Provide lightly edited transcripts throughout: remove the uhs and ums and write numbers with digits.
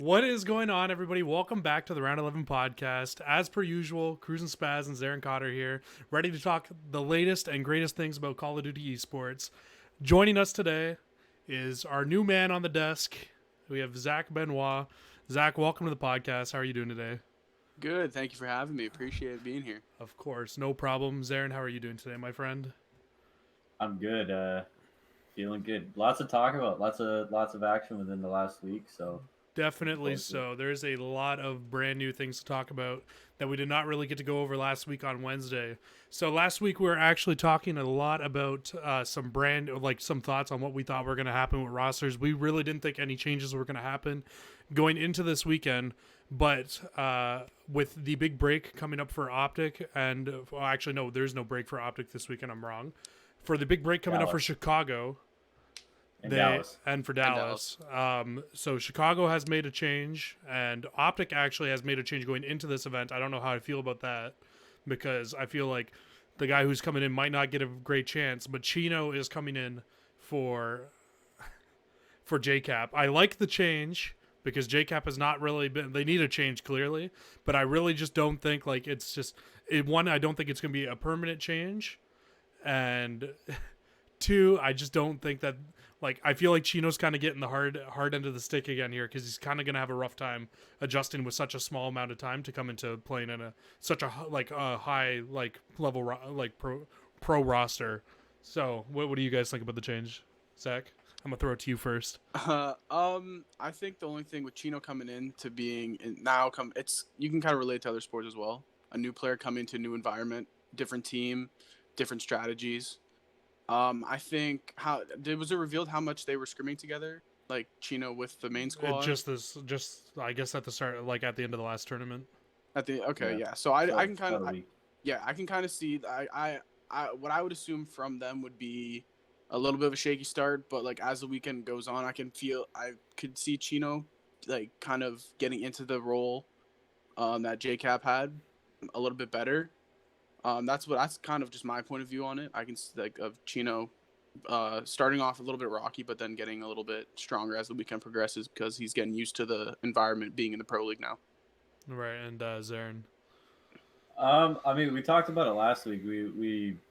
What is going on, everybody? Welcome back to the Round 11 podcast. As per usual, Cruz and Spaz and Zarin Cotter here, ready to talk the latest and greatest things about Call of Duty esports. Joining us today is our new man on the desk. We have Zach Benoit. Zach, welcome to the podcast. How are you doing today? Good. Thank you for having me. Appreciate being here. Of course, no problem. Zarin, how are you doing today, my friend? I'm good. Feeling good. Lots to talk about. Lots of action within the last week. So Definitely so. There's a lot of brand new things to talk about that we did not really get to go over last week on Wednesday. So last week we were actually talking a lot about some thoughts on what we thought were going to happen with rosters. We really didn't think any changes were going to happen going into this weekend, but with the big break coming up for Optic, and actually no, there's no break for Optic this weekend. I'm wrong. For the big break coming up for Chicago. Dallas. And for Dallas. So Chicago has made a change, and Optic actually has made a change going into this event. I don't know how I feel about that, because I feel like the guy who's coming in might not get a great chance, but Chino is coming in for JKap. I like the change because JKap has not really been. They need a change clearly, but I really just don't think I don't think it's going to be a permanent change, and two, I just don't think that. I feel like Chino's kind of getting the hard end of the stick again here, because he's kind of going to have a rough time adjusting with such a small amount of time to come into playing in such a high level pro roster. So what do you guys think about the change, Zach? I'm gonna throw it to you first. I think the only thing with Chino coming in to being you can kind of relate to other sports as well. A new player coming to a new environment, different team, different strategies. I think was it revealed how much they were scrimming together, like Chino with the main squad? I guess at the start, at the end of the last tournament. So I can kind of see. I what I would assume from them would be a little bit of a shaky start, but as the weekend goes on, I could see Chino kind of getting into the role that JKap had a little bit better. That's kind of just my point of view on it. I can of Chino starting off a little bit rocky, but then getting a little bit stronger as the weekend progresses, because he's getting used to the environment being in the pro league now. Right, and Zarin. I mean, we talked about it last week.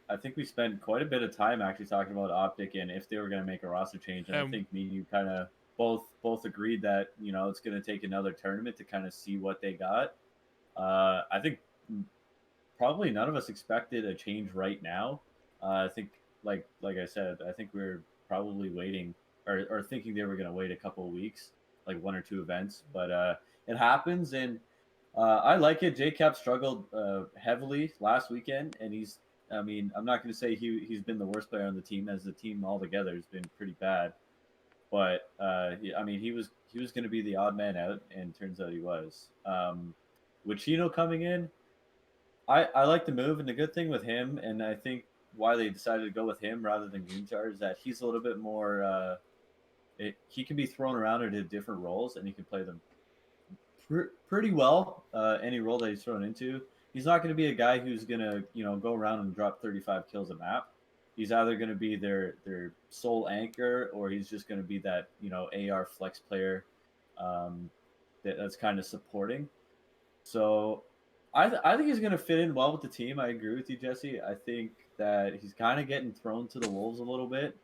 I think we spent quite a bit of time actually talking about Optic and if they were going to make a roster change. And I think me and you kind of both agreed that it's going to take another tournament to kind of see what they got. I think probably none of us expected a change right now. I think, like I said, I think we're probably waiting or thinking they were going to wait a couple of weeks, like one or two events. But it happens, and I like it. JKap struggled heavily last weekend, and I'm not going to say he's been the worst player on the team, as the team altogether has been pretty bad. But he was going to be the odd man out, and turns out he was. With Chino coming in, I like the move, and the good thing with him, and I think why they decided to go with him rather than Greenchar, is that he's a little bit more. He can be thrown around into different roles, and he can play them pretty well. Any role that he's thrown into, he's not going to be a guy who's going to go around and drop 35 kills a map. He's either going to be their sole anchor, or he's just going to be that AR flex player that's kind of supporting. So I think he's going to fit in well with the team. I agree with you, Jesse. I think that he's kind of getting thrown to the wolves a little bit.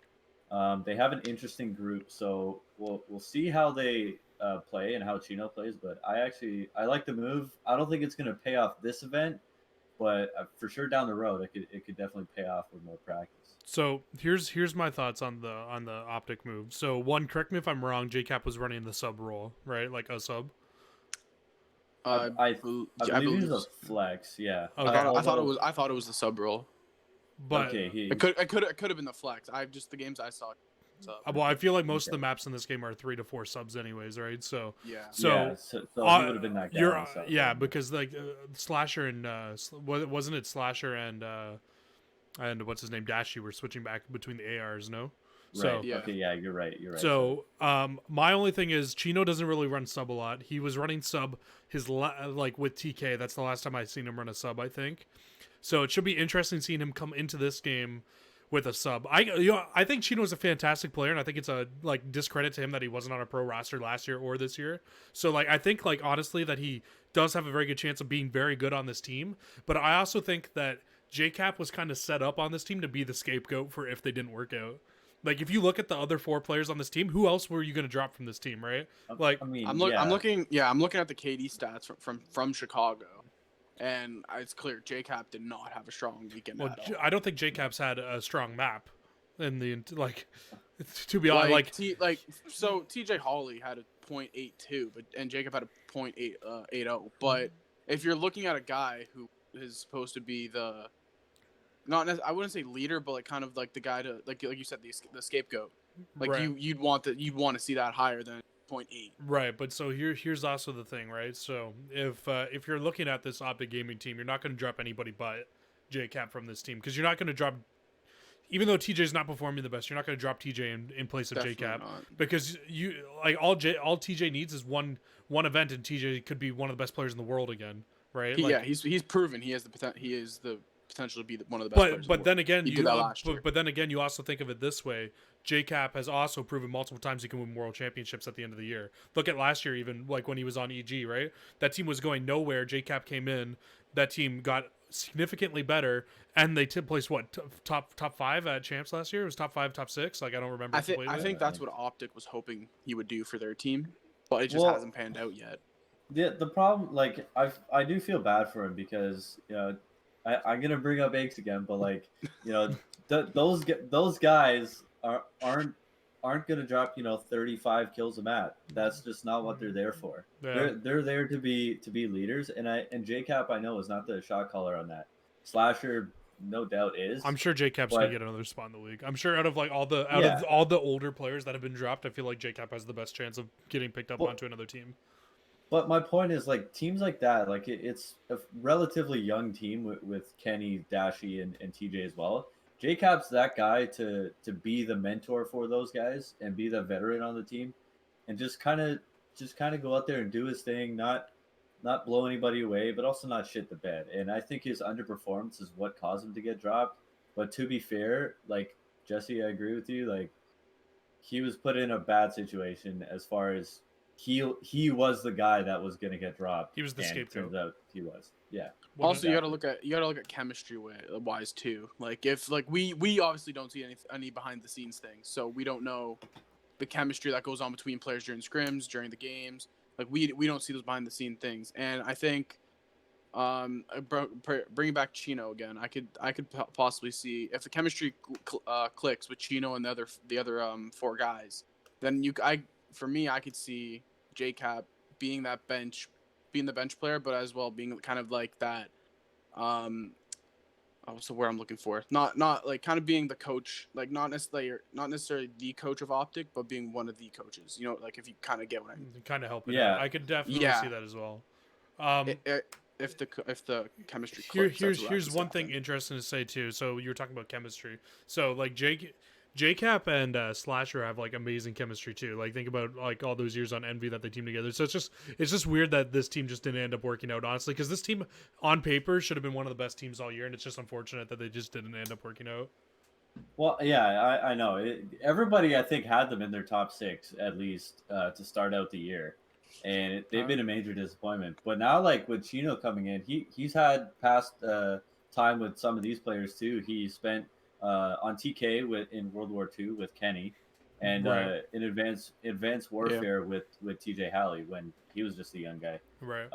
They have an interesting group, so we'll see how they play and how Chino plays. But I like the move. I don't think it's going to pay off this event, but for sure down the road it could definitely pay off with more practice. So here's my thoughts on the Optic move. So one, correct me if I'm wrong, JKap was running the sub role, right? Like a sub. I believe it was a flex. Yeah. Okay. I thought it was the sub role. But okay, it could have been the flex. The games I saw. Well, I feel like most of the maps in this game are 3 to 4 subs, anyways, right? So yeah. So he would have been that guy. Because Slasher and wasn't it Slasher and what's his name, Dashy were switching back between the ARs, no? Right. So, yeah. Okay. Yeah, you're right. So, my only thing is Chino doesn't really run sub a lot. He was running sub with TK. That's the last time I've seen him run a sub, I think. So it should be interesting seeing him come into this game with a sub. I think Chino is a fantastic player, and I think it's a like discredit to him that he wasn't on a pro roster last year or this year. So like I think like honestly that he does have a very good chance of being very good on this team. But I also think that JKap was kind of set up on this team to be the scapegoat for if they didn't work out. Like if you look at the other 4 players on this team, who else were you going to drop from this team, right? Like I mean, I'm looking at the KD stats from Chicago. And it's clear JKap did not have a strong weekend at all. I don't think JKap's had a strong map in the like. To be honest, so TJ Hawley had a .82, and JKap had a .80. But if you're looking at a guy who is supposed to be the I wouldn't say leader, but like kind of like the guy to like you said the scapegoat. Like right. you'd want to see that higher than .8. Right, but so here's also the thing, right? So if you're looking at this Optic Gaming team, you're not going to drop anybody but JKap from this team because you're not going to drop, even though TJ's not performing the best, you're not going to drop TJ in place of JKap because you like all TJ needs is one event and TJ could be one of the best players in the world again, right? He's proven he has the potential to be one of the best players. But then again, but then again, you also think of it this way: JKap has also proven multiple times he can win world championships at the end of the year. Look at last year, even like when he was on EG, right? That team was going nowhere. JKap came in. That team got significantly better, and they placed what top 5 at champs last year. It was top 5, top 6. Like I don't remember. I think that's what Optic was hoping he would do for their team, but it just hasn't panned out yet. The problem, like I do feel bad for him because I'm gonna bring up Aches again, but like those guys aren't gonna drop 35 kills a map. That's just not what they're there for. Yeah. They're there to be leaders, and JKap I know is not the shot caller on that. Slasher no doubt is. I'm sure JKap's gonna get another spot in the league. I'm sure out of all the older players that have been dropped, I feel like JKap has the best chance of getting picked up onto another team. But my point is, like, teams like that, like, it's a relatively young team with Kenny, Dashy, and TJ as well. JKap's that guy to be the mentor for those guys and be the veteran on the team and just kind of go out there and do his thing, not blow anybody away, but also not shit the bed. And I think his underperformance is what caused him to get dropped. But to be fair, like, Jesse, I agree with you. Like, he was put in a bad situation as far as he was the guy that was going to get dropped. He was the scapegoat. Turns out he was. Yeah. Also, you got to look at chemistry wise too. Like if we obviously don't see any behind the scenes things, so we don't know the chemistry that goes on between players during scrims, during the games. Like we don't see those behind the scene things. And I think bringing back Chino again, I could possibly see if the chemistry clicks with Chino and the other 4 guys, then I could see JKap being the bench player, but as well being kind of like that. What's the word I'm looking for? Not like kind of being the coach, like not necessarily the coach of Optic, but being one of the coaches. Like if you kind of get what I mean. Kind of helping. Yeah, I could definitely see that as well. If the chemistry clicks, here's one thing interesting to say too. So you were talking about chemistry. So like JKap and Slasher have like amazing chemistry too. Like think about like all those years on Envy that they team together. So it's just weird that this team just didn't end up working out, honestly, because this team on paper should have been one of the best teams all year, and it's just unfortunate that they just didn't end up working out. Well, yeah, I know. Everybody I think had them in their top 6 at least to start out the year, and they've been a major disappointment. But now, like with Chino coming in, he's had past time with some of these players too. He spent on TK in World War II with Kenny, and in Advanced Warfare with TJ Halley when he was just a young guy. Right.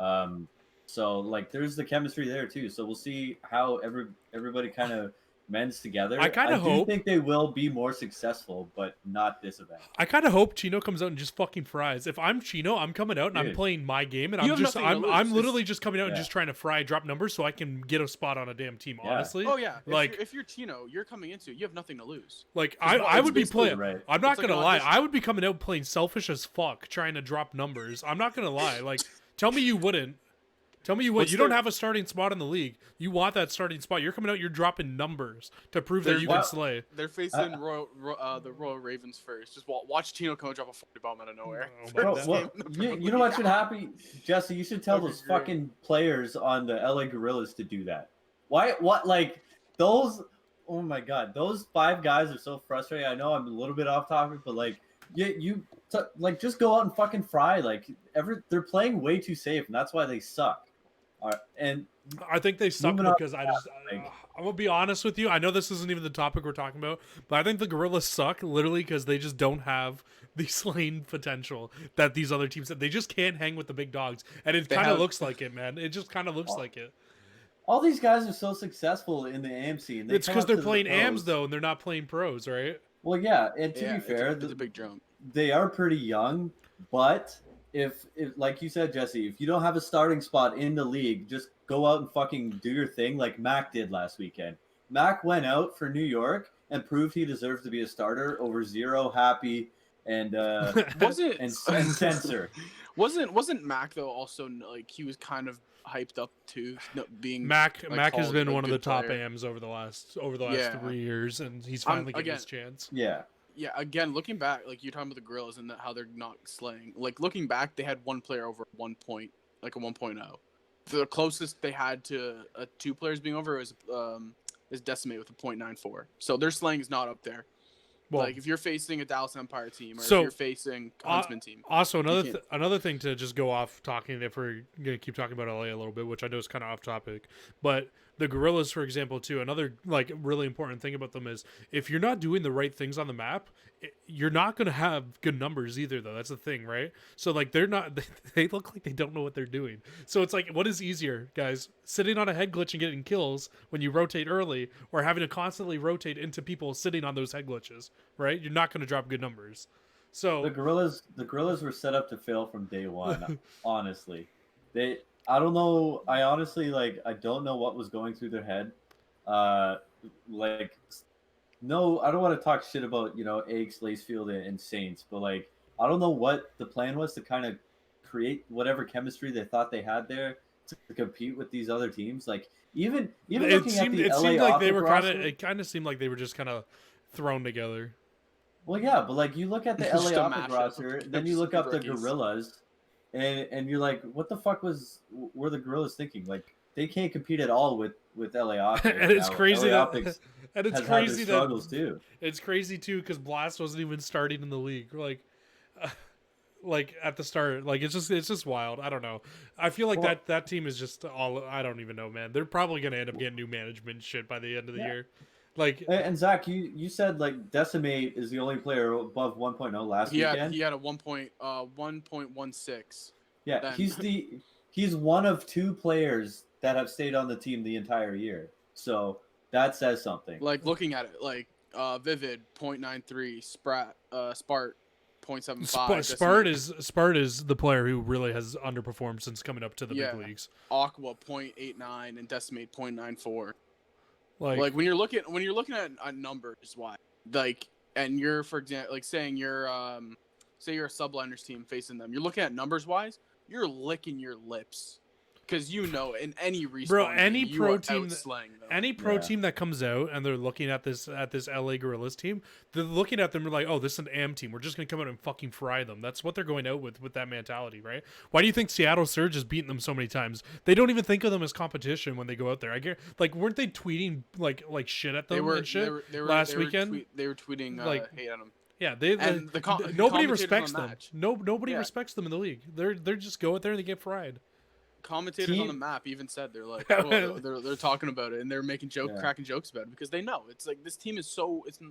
So like there's the chemistry there too. So we'll see how everybody kind of mends together. I do think they will be more successful, but not this event. I kind of hope Chino comes out and just fucking fries. If I'm Chino, I'm coming out and I'm playing my game, and I'm literally just coming out and just trying to drop numbers so I can get a spot on a damn team. Yeah. Honestly. Oh yeah. If you're Chino, you're coming into it. You have nothing to lose. Like I would be playing. Right. I'm not gonna lie. I would be coming out playing selfish as fuck, trying to drop numbers. I'm not gonna lie. Like, tell me you wouldn't. Tell me you would. You don't have a starting spot in the league. You want that starting spot. You're coming out. You're dropping numbers to prove that you can slay. They're facing the Royal Ravens first. Just watch Chino come and drop a 40 bomb out of nowhere. You know what should happen, Jesse? You should tell those fucking players on the LA Gorillas to do that. Why? What? Like those Oh my god, those 5 guys are so frustrating. I know I'm a little bit off topic, but like, like just go out and fucking fry. Like, they're playing way too safe, and that's why they suck. And I think they suck because I'm gonna be honest with you. I know this isn't even the topic we're talking about, but I think the Gorillas suck literally because they just don't have the slaying potential that these other teams have. They just can't hang with the big dogs, and it kind of looks like it, man. It just kind of looks like it. All these guys are so successful in the AMC. And it's because they're playing AMs though, and they're not playing pros, right? Well, yeah, and to be fair, it's a big jump. They are pretty young, but if like you said, Jesse, if you don't have a starting spot in the league, just go out and fucking do your thing like Mac did last weekend. Mac went out for New York and proved he deserves to be a starter over Zero, Happy, and Sensor. Wasn't Mac though also like he was kind of hyped up too, being Mac like, has been one of the top player. AMs over the last 3 years, and he's finally getting his chance. Yeah. Again, looking back, like you're talking about the Gorillas and how they're not slaying. Like looking back, they had one player over 1 point, like a 1.0. The closest they had to 2 players being over is Decimate with a 0.94. So their slaying is not up there. Well, like if you're facing a Dallas Empire team, or if you're facing a Huntsman team. Also, another thing to just go off talking, if we're gonna keep talking about LA a little bit, which I know is kind of off topic, but the Gorillas, for example, too. Another like really important thing about them is if you're not doing the right things on the map, you're not gonna have good numbers either. Though that's the thing, right? So like they're not. They look like they don't know what they're doing. So it's like, what is easier, guys? Sitting on a head glitch and getting kills when you rotate early, or having to constantly rotate into people sitting on those head glitches, right? You're not gonna drop good numbers. So the Gorillas were set up to fail from day one. Honestly, I don't know. I honestly I don't know what was going through their head. No, I don't want to talk shit about Eggs, Lacefield, and Saints, but I don't know what the plan was to kind of create whatever chemistry they thought they had there to compete with these other teams. Even looking at the LA seemed like they were roster, it kind of seemed like they were just kind of thrown together. Well, yeah, but you look at the LA Optic roster, then you look up the Gorillas. And you're like, what the fuck were the Gorillas thinking? They can't compete at all with LA Optic. And it's crazy that struggles too. It's crazy too because Blast wasn't even starting in the league. Like at the start, it's just wild. I don't know. I feel like that team is just all. I don't even know, man. They're probably gonna end up getting new management shit by the end of the year. And Zach, you said Decimate is the only player above 1.0 last weekend. He had a 1.16. Yeah, he's one of 2 players that have stayed on the team the entire year. So that says something. Looking at it, Vivid 0.93, Spart 0.75. Spart is the player who really has underperformed since coming up to the big leagues. Aqua 0.89 and Decimate 0.94. When you're looking at numbers wise, and you're, for example, saying you're say you're a subliners team facing them, you're looking at numbers wise, you're licking your lips because in any respawn, any game, pro team, team that comes out and they're looking at this LA Gorillas team, they're looking at them like, oh, this is an AM team. We're just gonna come out and fucking fry them. That's what they're going out with that mentality, right? Why do you think Seattle Surge has beaten them so many times? They don't even think of them as competition when they go out there. I get weren't they tweeting like shit at them and shit last weekend? They were tweeting hate at them. Yeah, nobody respects them. Nobody respects them in the league. They're just go out there and they get fried. Commentators on the map even said they're like, oh, they're talking about it and they're making cracking jokes about it because they know it's this team is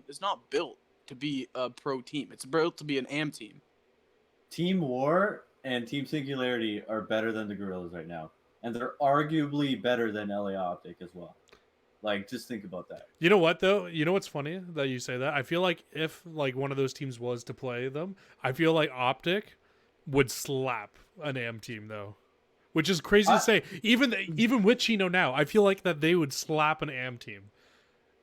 it's not built to be a pro team. It's built to be an AM team. Team War and Team Singularity are better than the Gorillas right now, and they're arguably better than LA Optic as well. Just think about that. You know what though? You know what's funny that you say that? I feel like if one of those teams was to play them, I feel like Optic would slap an AM team though. Which is crazy to say. Even with Chino now, I feel like that they would slap an AM team.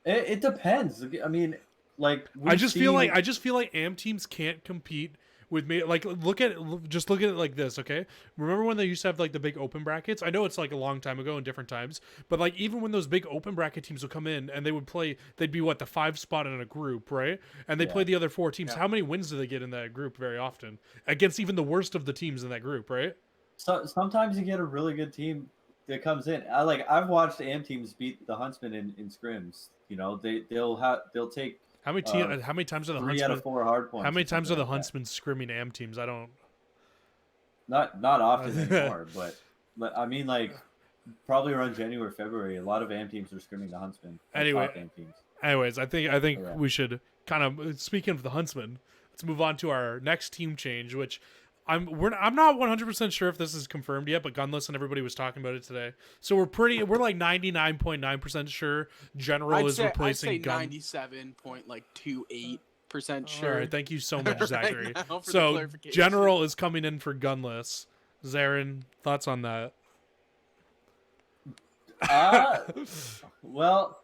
It depends. I mean, I just feel like AM teams can't compete with me. Look at it like this, okay? Remember when they used to have the big open brackets? I know it's a long time ago in different times, but even when those big open bracket teams would come in and they would play, they'd be the 5 spot in a group, right? And they play the other 4 teams. Yeah. How many wins do they get in that group? Very often against even the worst of the teams in that group, right? So sometimes you get a really good team that comes in. I've watched AM teams beat the Huntsmen in scrims. You know, they'll take how many times are the 3 out of 4 hard points. How many times are the Huntsmen scrimming AM teams? I don't. Not often anymore, but I mean, like probably around January, February, a lot of AM teams are scrimming the Huntsmen. Anyway, AM teams. Anyways, I think we should kind of, speaking of the Huntsmen, let's move on to our next team change, which I'm not 100% sure if this is confirmed yet, but Gunless and everybody was talking about it today. So we're like 99.9% sure General is replacing I'd say 97.28% sure. All right, thank you so much, Zachary. Right, so General is coming in for Gunless. Zarin, thoughts on that? Well,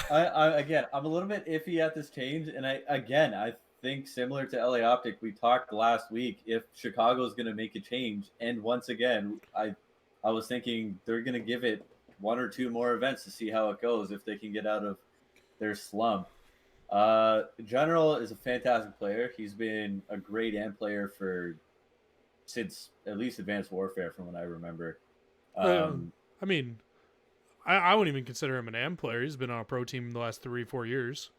I'm a little bit iffy at this change, and I think similar to LA Optic, we talked last week, if Chicago is going to make a change, and once again, I was thinking they're going to give it 1 or 2 more events to see how it goes, if they can get out of their slump. General is a fantastic player. He's been a great AM player since at least Advanced Warfare, from what I remember. I mean, I wouldn't even consider him an AM player. He's been on a pro team in the last 3-4 years.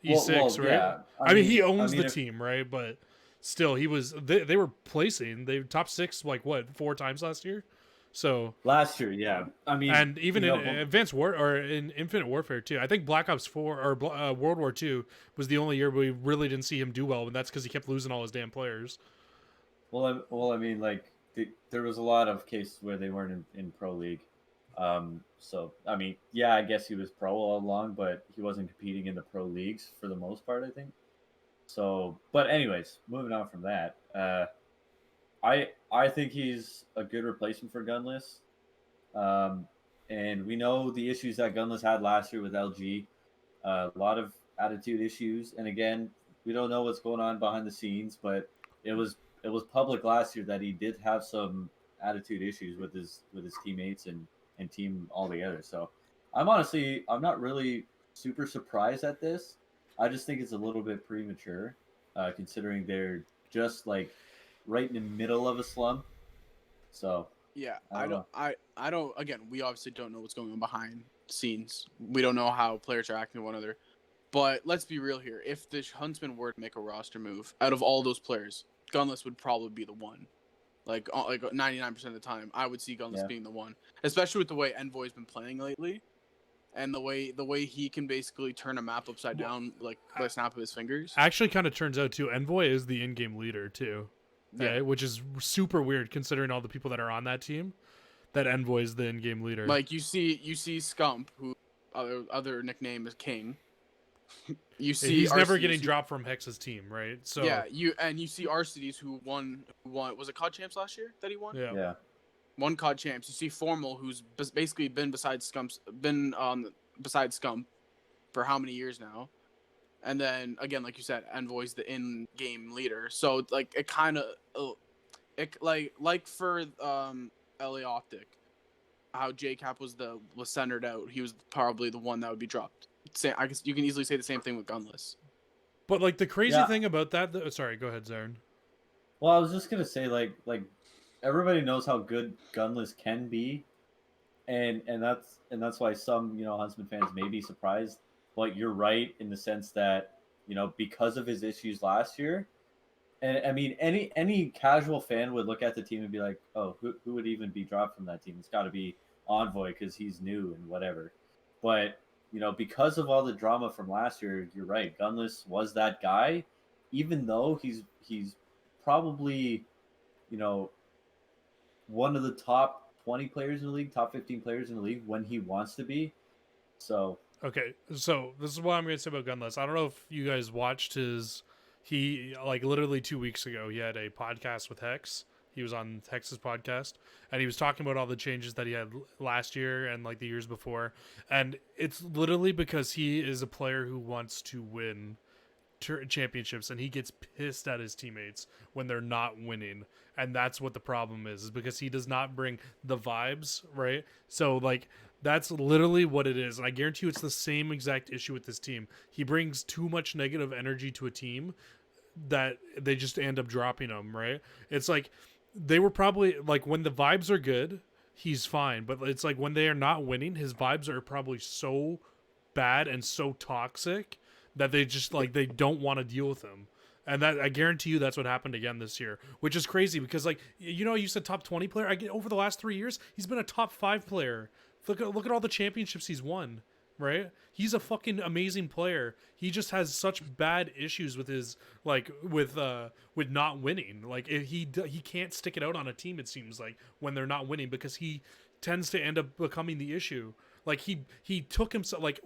E6, right? Yeah. I mean, he owns the team, right? But still, he was. They were placing. They top 6 like what 4 times last year. So last year, yeah. I mean, and even in Advanced War or in Infinite Warfare too. I think Black Ops 4 or World War II was the only year we really didn't see him do well, and that's because he kept losing all his damn players. Well, I mean, like there was a lot of cases where they weren't in pro league. So I mean, yeah, I guess he was pro all along, but he wasn't competing in the pro leagues for the most part, I think. So, but anyways, moving on from that, I think he's a good replacement for Gunless. And we know the issues that Gunless had last year with LG, a lot of attitude issues. And again, we don't know what's going on behind the scenes, but it was public last year that he did have some attitude issues with his teammates and team altogether. So I'm not really super surprised at this. I just think it's a little bit premature, considering they're just like right in the middle of a slump. So yeah, I don't. Again, we obviously don't know what's going on behind the scenes. We don't know how players are acting to one another. But let's be real here. If the Huntsmen were to make a roster move, out of all those players, Gunless would probably be the one. Like 99% of the time, I would see Gunless being the one, especially with the way Envoy's been playing lately, and the way he can basically turn a map upside down like by snap of his fingers. Actually, kind of turns out too, Envoy is the in-game leader too. Yeah, which is super weird considering all the people that are on that team. That Envoy is the in-game leader. Like you see Scump, who other nickname is King. You see he's never getting dropped from Hex's team, right? So yeah, you see Arcides who won. Was it COD champs last year that he won? Yeah. Won COD champs. You see Formal, who's basically been beside Scump for how many years now? And then again, like you said, Envoy's the in-game leader. So like it kind of, like for LA Optic, how JKap was centered out. He was probably the one that would be dropped. I guess you can easily say the same thing with Gunless. But like the crazy thing about that, sorry, go ahead, Zarin. Well, I was just gonna say like everybody knows how good Gunless can be, and that's why some Huntsman fans may be surprised. But you're right in the sense that because of his issues last year, and I mean any casual fan would look at the team and be like, oh, who would even be dropped from that team? It's got to be Envoy because he's new and whatever. But because of all the drama from last year, you're right. Gunless was that guy, even though he's probably, one of the top 20 players in the league, top 15 players in the league when he wants to be. So okay, so this is what I'm going to say about Gunless. I don't know if you guys watched he like literally 2 weeks ago, he had a podcast with Hex. He was on Hex's podcast, and he was talking about all the changes that he had last year and like the years before. And it's literally because he is a player who wants to win championships, and he gets pissed at his teammates when they're not winning. And that's what the problem is because he does not bring the vibes, right? So like that's literally what it is. And I guarantee you it's the same exact issue with this team. He brings too much negative energy to a team that they just end up dropping him, right? It's like they were probably like when the vibes are good he's fine. But it's like when they are not winning, his vibes are probably so bad and so toxic that they just like they don't want to deal with him. And that I guarantee you that's what happened again this year, which is crazy because like you said top 20 player. I get over the last 3 years he's been a top 5 player. Look at all the championships he's won. Right? He's a fucking amazing player. He just has such bad issues with his with not winning. Like he can't stick it out on a team, it seems like, when they're not winning, because he tends to end up becoming the issue. Like he took himself, like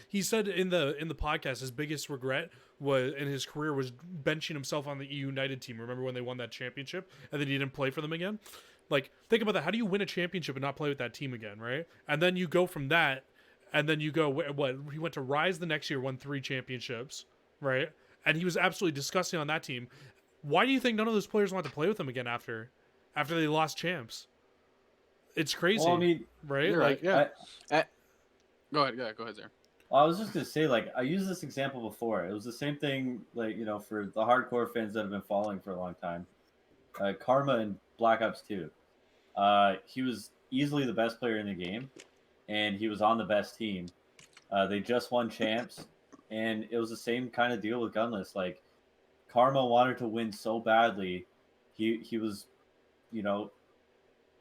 he said in the podcast, his biggest regret was in his career was benching himself on the EU United team. Remember when they won that championship and then he didn't play for them again? Like, think about that. How do you win a championship and not play with that team again, right? And then you go from that. And then you go, what? He went to Rise the next year, won 3 championships, right? And he was absolutely disgusting on that team. Why do you think none of those players want to play with him again after they lost champs? It's crazy, well, I mean, right? You're like, right. Yeah. Go ahead, Zare. Well, I was just gonna say, like, I used this example before. It was the same thing, like, for the hardcore fans that have been following for a long time. Karma in Black Ops 2. He was easily the best player in the game. And he was on the best team. They just won champs, and it was the same kind of deal with Gunless. Like, Karma wanted to win so badly, he was,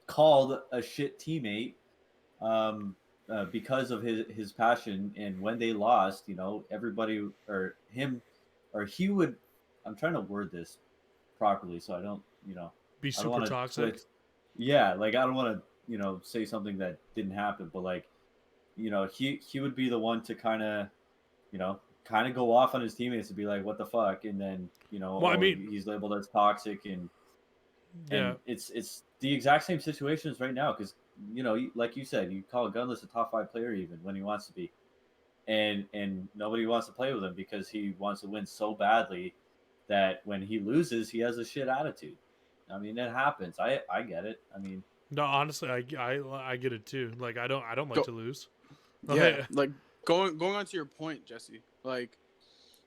called a shit teammate, because of his passion. And when they lost, everybody or him or he would. I'm trying to word this properly so I don't, be super toxic. Yeah, like I don't want to. Say something that didn't happen, but like, he would be the one to kind of go off on his teammates and be like, what the fuck? And then, he's labeled as toxic and it's the exact same situation as right now. Cause like you said, you call Gunless a top 5 player even when he wants to be, and nobody wants to play with him because he wants to win so badly that when he loses, he has a shit attitude. I mean, it happens. I get it. I mean, no, honestly, I get it too. Like I don't like to lose. Yeah, like going on to your point, Jesse. Like,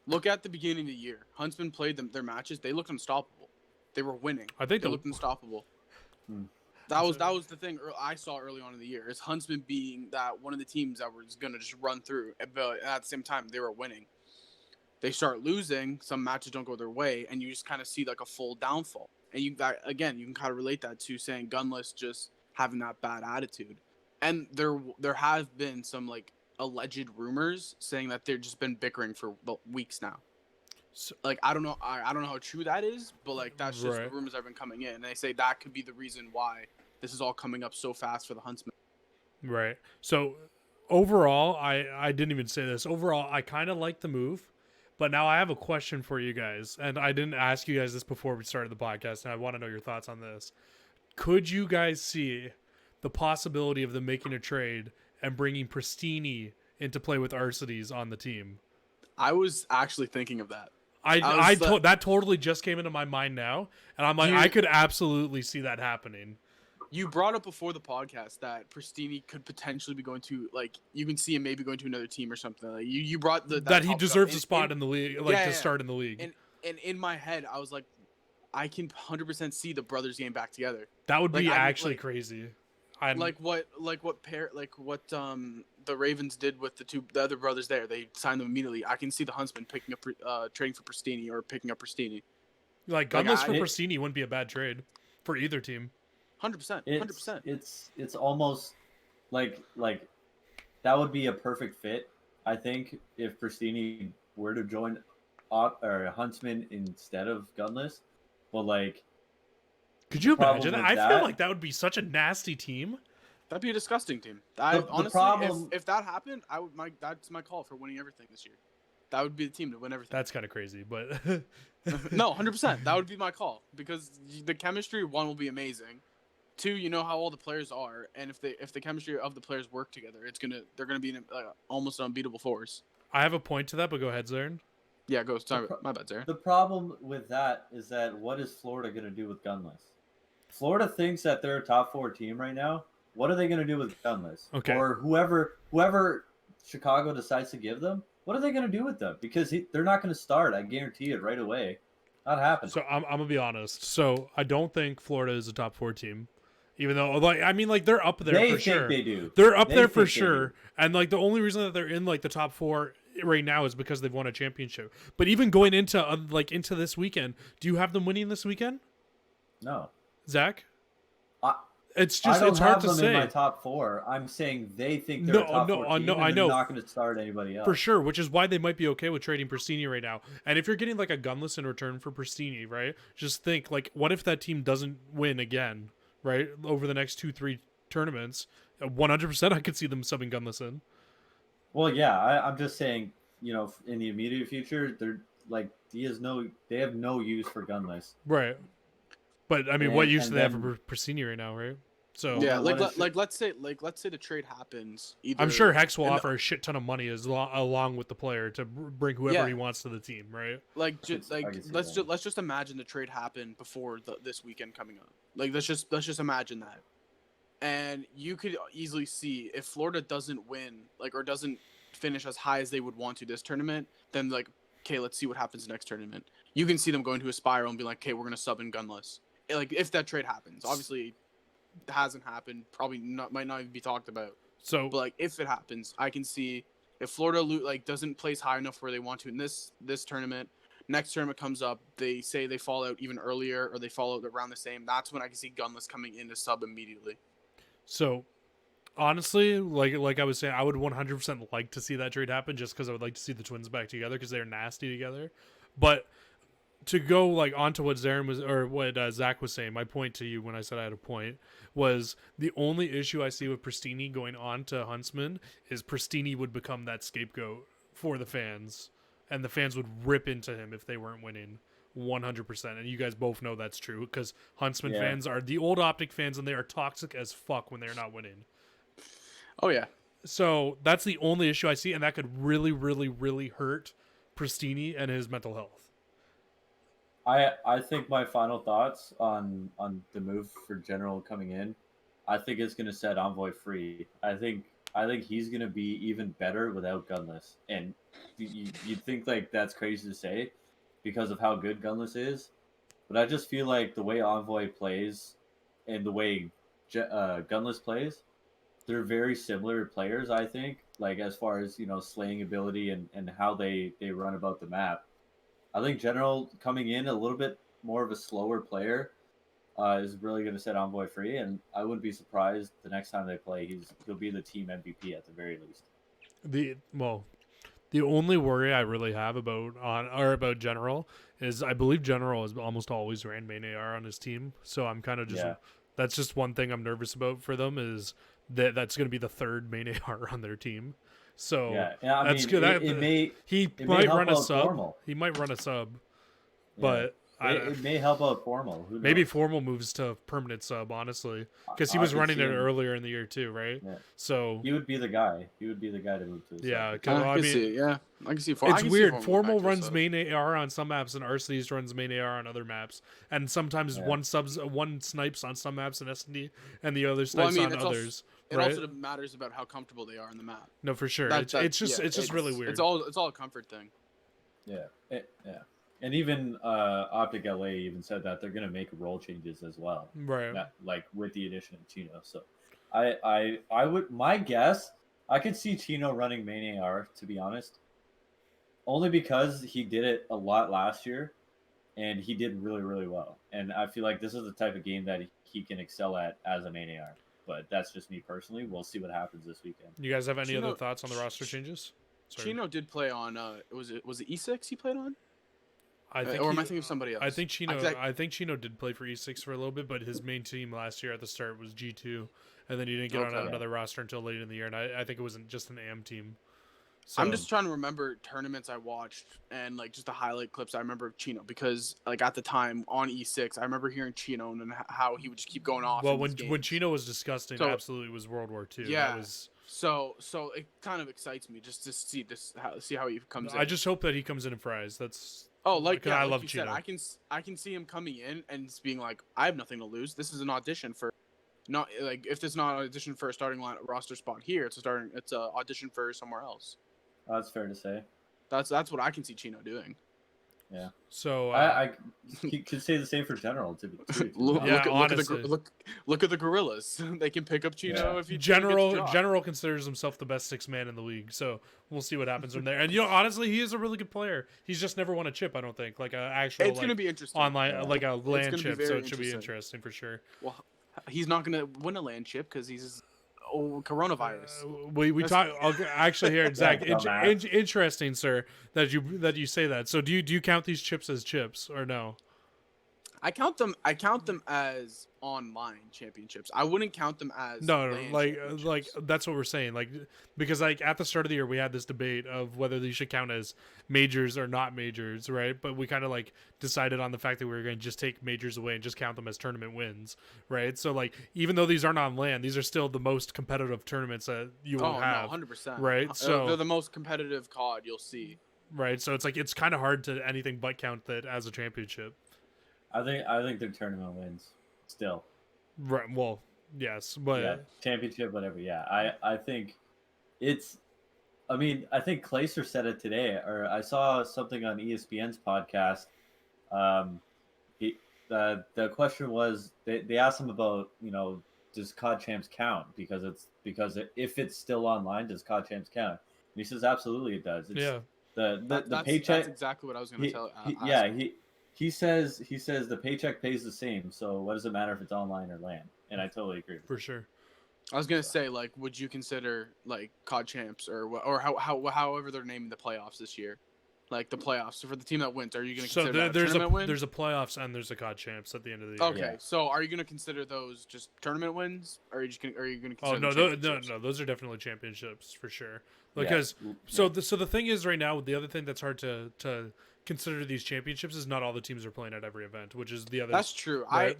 look at the beginning of the year. Huntsman played their matches. They looked unstoppable. They were winning. I think they looked unstoppable. That was the thing I saw early on in the year. Is Huntsman being that one of the teams that was gonna just run through, but at the same time they were winning. They start losing. Some matches don't go their way, and you just kind of see like a full downfall. And you can kind of relate that to saying Gunless just having that bad attitude. And there have been some like alleged rumors saying that they've just been bickering for weeks now. So, like I don't know how true that is, but like that's just the rumors that have been coming in, and they say that could be the reason why this is all coming up so fast for the Huntsmen. Right. So overall, I didn't even say this. Overall, I kind of like the move. But now I have a question for you guys, and I didn't ask you guys this before we started the podcast, and I want to know your thoughts on this. Could you guys see the possibility of them making a trade and bringing Pristini into play with Arcides on the team? I was actually thinking of that. That totally just came into my mind now, and I'm like, I could absolutely see that happening. You brought up before the podcast that Pristini could potentially be going to, like, you can see him maybe going to another team or something. Like, you brought that he deserves a spot in the league, to start in the league. And in my head, I was like, I can 100% see the brothers getting back together. That would be actually crazy. The Ravens did with the other brothers there. They signed them immediately. I can see the Huntsmen picking up trading for Pristini or picking up Pristini. Like Gunless for Pristini wouldn't be a bad trade for either team. 100%. It's almost like that would be a perfect fit. I think if Pristini were to join Huntsman instead of Gunless, but like, could you imagine that? I feel like that would be such a nasty team. That'd be a disgusting team. Honestly, if that happened, that's my call for winning everything this year. That would be the team to win everything. That's kind of crazy, but no, 100%. That would be my call because the chemistry, one, will be amazing. 2, you know how all the players are, and if the chemistry of the players work together, they're gonna be an almost unbeatable force. I have a point to that, but go ahead, Zaren. Yeah, go. Sorry, my bad, Zaren. The problem with that is that what is Florida gonna do with Gunless? Florida thinks that they're a top 4 team right now. What are they gonna do with Gunless? Okay. Or whoever Chicago decides to give them, what are they gonna do with them? Because they're not gonna start. I guarantee it right away. Not happening. So I'm gonna be honest. So I don't think Florida is a top 4 team. Even though, like, I mean, like, they're up there They for think sure. they do. They're up They there for think they sure. do. And like the only reason that they're in like the top 4 right now is because they've won a championship. But even going into into this weekend, do you have them winning this weekend, No. Zach? I It's don't it's hard have to them say. in my top 4. I'm saying they think they're a top 4 team, and I they're know not going to start anybody else. for sure, which is why they might be okay with trading Pristini right now. And if you're getting like a Gunless in return for Pristini, right? Just think like, what if that team doesn't win again, right? Over the next 2-3 tournaments, 100% I could see them subbing Gunless in. Well, yeah, I'm just saying, in the immediate future, they're like they have no use for Gunless. Right. But I mean, what use do they have for Pristini right now, right? So yeah, let's say the trade happens. I'm sure Hex will offer a shit ton of money along with the player to bring whoever he wants to the team, right? Like let's just imagine the trade happened before this weekend coming up. Like let's just imagine that, and you could easily see if Florida doesn't win, or doesn't finish as high as they would want to this tournament, then okay, let's see what happens next tournament. You can see them going to a spiral and be like, okay, we're gonna sub in Gunless. Like if that trade happens, obviously. It hasn't happened, probably might not even be talked about. So, but if it happens, I can see if Florida doesn't place high enough where they want to in this tournament, next tournament comes up, they say they fall out even earlier or they fall out around the same. That's when I can see Gunless coming in to sub immediately. So, honestly, like I was saying, I would 100% like to see that trade happen just because I would like to see the Twins back together because they're nasty together. But to go onto what Zarin was or what Zach was saying, my point to you when I said I had a point was the only issue I see with Pristini going on to Huntsman is Pristini would become that scapegoat for the fans, and the fans would rip into him if they weren't winning 100%. And you guys both know that's true because Huntsman fans are the old Optic fans, and they are toxic as fuck when they're not winning. Oh yeah. So that's the only issue I see, and that could really, really, really hurt Pristini and his mental health. I think my final thoughts on the move for General coming in, I think it's going to set Envoy free. I think he's going to be even better without Gunless. And you'd think that's crazy to say because of how good Gunless is, but I just feel like the way Envoy plays and the way Gunless plays, they're very similar players. I think as far as slaying ability and how they run about the map. I think General coming in a little bit more of a slower player is really going to set Envoy free, and I wouldn't be surprised the next time they play he'll be the team MVP at the very least. The only worry I really have about General is I believe General has almost always ran main AR on his team, so I'm kind of just that's just one thing I'm nervous about for them is that's going to be the third main AR on their team. So that's good. He might run a sub. Formal. He might run a sub, but it may help out Formal. Maybe Formal moves to permanent sub, honestly, because he was running it earlier in the year too, right? Yeah. So he would be the guy. He would be the guy to move to. Yeah, I can see. It's weird. Formal runs main AR on some maps, and Arceus runs main AR on other maps, and sometimes one snipes on some maps in S&D, and the other snipes on others. It also matters about how comfortable they are in the map. No, for sure. It's just really weird. It's all a comfort thing. Yeah. And even Optic LA even said that they're going to make role changes as well, right? With the addition of Chino. So, I would my guess I could see Chino running main AR, to be honest, only because he did it a lot last year, and he did really, really well. And I feel like this is the type of game that he can excel at as a main AR. But that's just me personally. We'll see what happens this weekend. You guys have any other thoughts on the roster changes? Sorry. Chino did play on. Was it E6 he played on? Am I thinking of somebody else? I think Chino did play for E6 for a little bit, but his main team last year at the start was G2, and then he didn't get on another roster until late in the year. And I think it wasn't just an AM team. So, I'm just trying to remember tournaments I watched and just the highlight clips I remember of Chino because at the time on E6 I remember hearing Chino and how he would just keep going off. Well, when Chino was disgusting, absolutely was World War II. Yeah. So it kind of excites me just to see how he comes in. I just hope that he comes in and fries. That's I love you Chino. Said, I can see him coming in and just being like, I have nothing to lose. This is an audition for. Not if it's not an audition for a starting roster spot here, it's a audition for somewhere else. That's fair to say. That's what I can see Chino doing. Yeah. So I could say the same for General. Look at the Gorillas. They can pick up Chino if he General considers himself the best 6 man in the league. So we'll see what happens from there. And honestly, he is a really good player. He's just never won a chip. I don't think like a actual. It's gonna be interesting online like a land chip. So it should be interesting for sure. Well, he's not gonna win a land chip because he's coronavirus. We talk actually here, Zach. Interesting, sir, that you say that. So do you count these chips as chips or no? I count them as online championships. I wouldn't count them as like that's what we're saying. Like because like at the start of the year we had this debate of whether these should count as majors or not majors, right? But we kind of like decided on the fact that we were going to just take majors away and just count them as tournament wins, right? So like even though these aren't on land, these are still the most competitive tournaments that you will have. 100%. Right? So they're the most competitive COD you'll see. Right. So it's like it's kind of hard to anything but count that as a championship. I think they're tournament wins still. Right. Well, yes, but yeah, championship, whatever. Yeah, I think it's. I mean, I think Clayser said it today, or I saw something on ESPN's podcast. The question was they asked him about does COD Champs count because if it's still online, does COD Champs count? And he says absolutely it does. It's, the paycheck. That's exactly what I was going to tell. He says the paycheck pays the same, so what does it matter if it's online or LAN? And I totally agree. For sure. I was gonna say, like, would you consider like COD Champs or however they're naming the playoffs this year, like the playoffs for the team that wins? Are you gonna consider that a tournament win? There's a playoffs and there's a COD Champs at the end of the year. Okay, so are you gonna consider those just tournament wins, or are you gonna consider? No, those are definitely championships for sure. Because so the thing is right now, the other thing that's hard to consider these championships is not all the teams are playing at every event, which is the other. That's true. Right?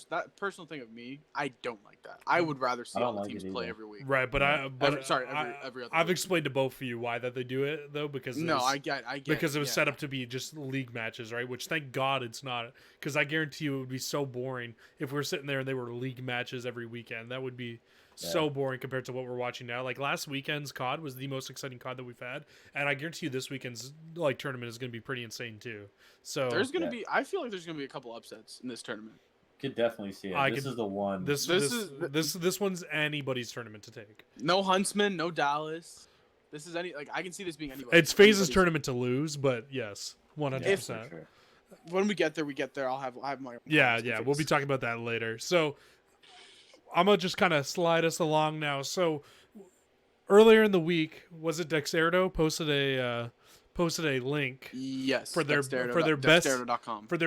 That personal thing of me, I don't like that. I would rather see all the teams play every week. Right, but every other. I've explained to both of you why that they do it though, because I get because it was set up to be just league matches, right? Which thank God it's not, because I guarantee you it would be so boring if we're sitting there and they were league matches every weekend. That would be so boring compared to what we're watching now. Like last weekend's COD was the most exciting COD that we've had, and I guarantee you this weekend's like tournament is going to be pretty insane too. So there's going to be, I feel like there's going to be a couple upsets in this tournament. Could definitely see it. This is the one. This one's anybody's tournament to take. No Huntsman, no Dallas. This is I can see this being anybody. It's FaZe's tournament to lose, but yes, 100%. Sure. When we get there, I'll have my. Yeah. We'll be talking about that later. So I'm gonna just kind of slide us along now. So earlier in the week, was it Dexerto posted a link? Yes, for their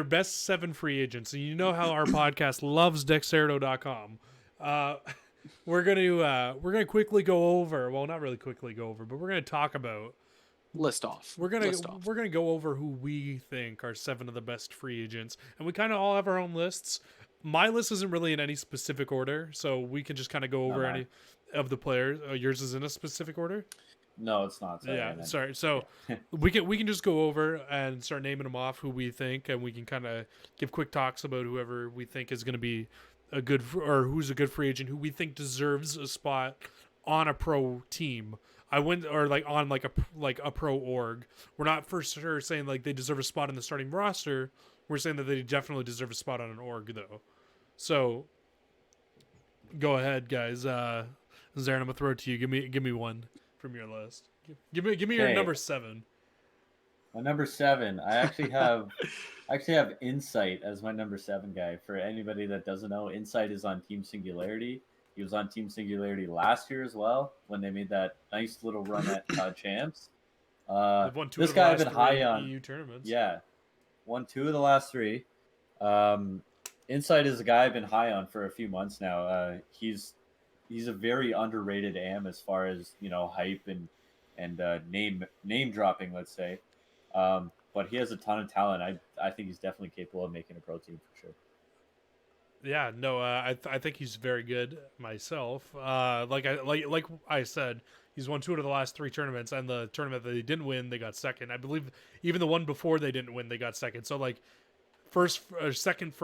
best 7 free agents. And you know how our podcast loves Dexerto.com. We're gonna quickly go over. Well, not really quickly go over, but we're gonna talk about list off. We're gonna go over who we think are 7 of the best free agents, and we kind of all have our own lists. My list isn't really in any specific order, so we can just kind of go over any of the players. Yours is in a specific order? No, it's not. Sorry. So we can just go over and start naming them off who we think, and we can kind of give quick talks about whoever we think is going to be a good or who's a good free agent, who we think deserves a spot on a pro team. On a pro org. We're not for sure saying like they deserve a spot in the starting roster. We're saying that they definitely deserve a spot on an org, though. So, go ahead, guys. Zarin, I'm gonna throw it to you. Give me one from your list. Give me your number 7. My number 7. I actually have Insight as my number 7 guy. For anybody that doesn't know, Insight is on Team Singularity. He was on Team Singularity last year as well when they made that nice little run at Champs. This guy I've been high on EU tournaments. Yeah. Won 2 of the last 3. Insight is a guy I've been high on for a few months now. He's a very underrated AM as far as hype and name dropping, let's say. But he has a ton of talent. I think he's definitely capable of making a pro team for sure. Yeah, no, I think he's very good myself. Like I said, he's won 2 out of the last 3 tournaments, and the tournament that they didn't win, they got second. I believe even the one before they didn't win, they got second. So like first, second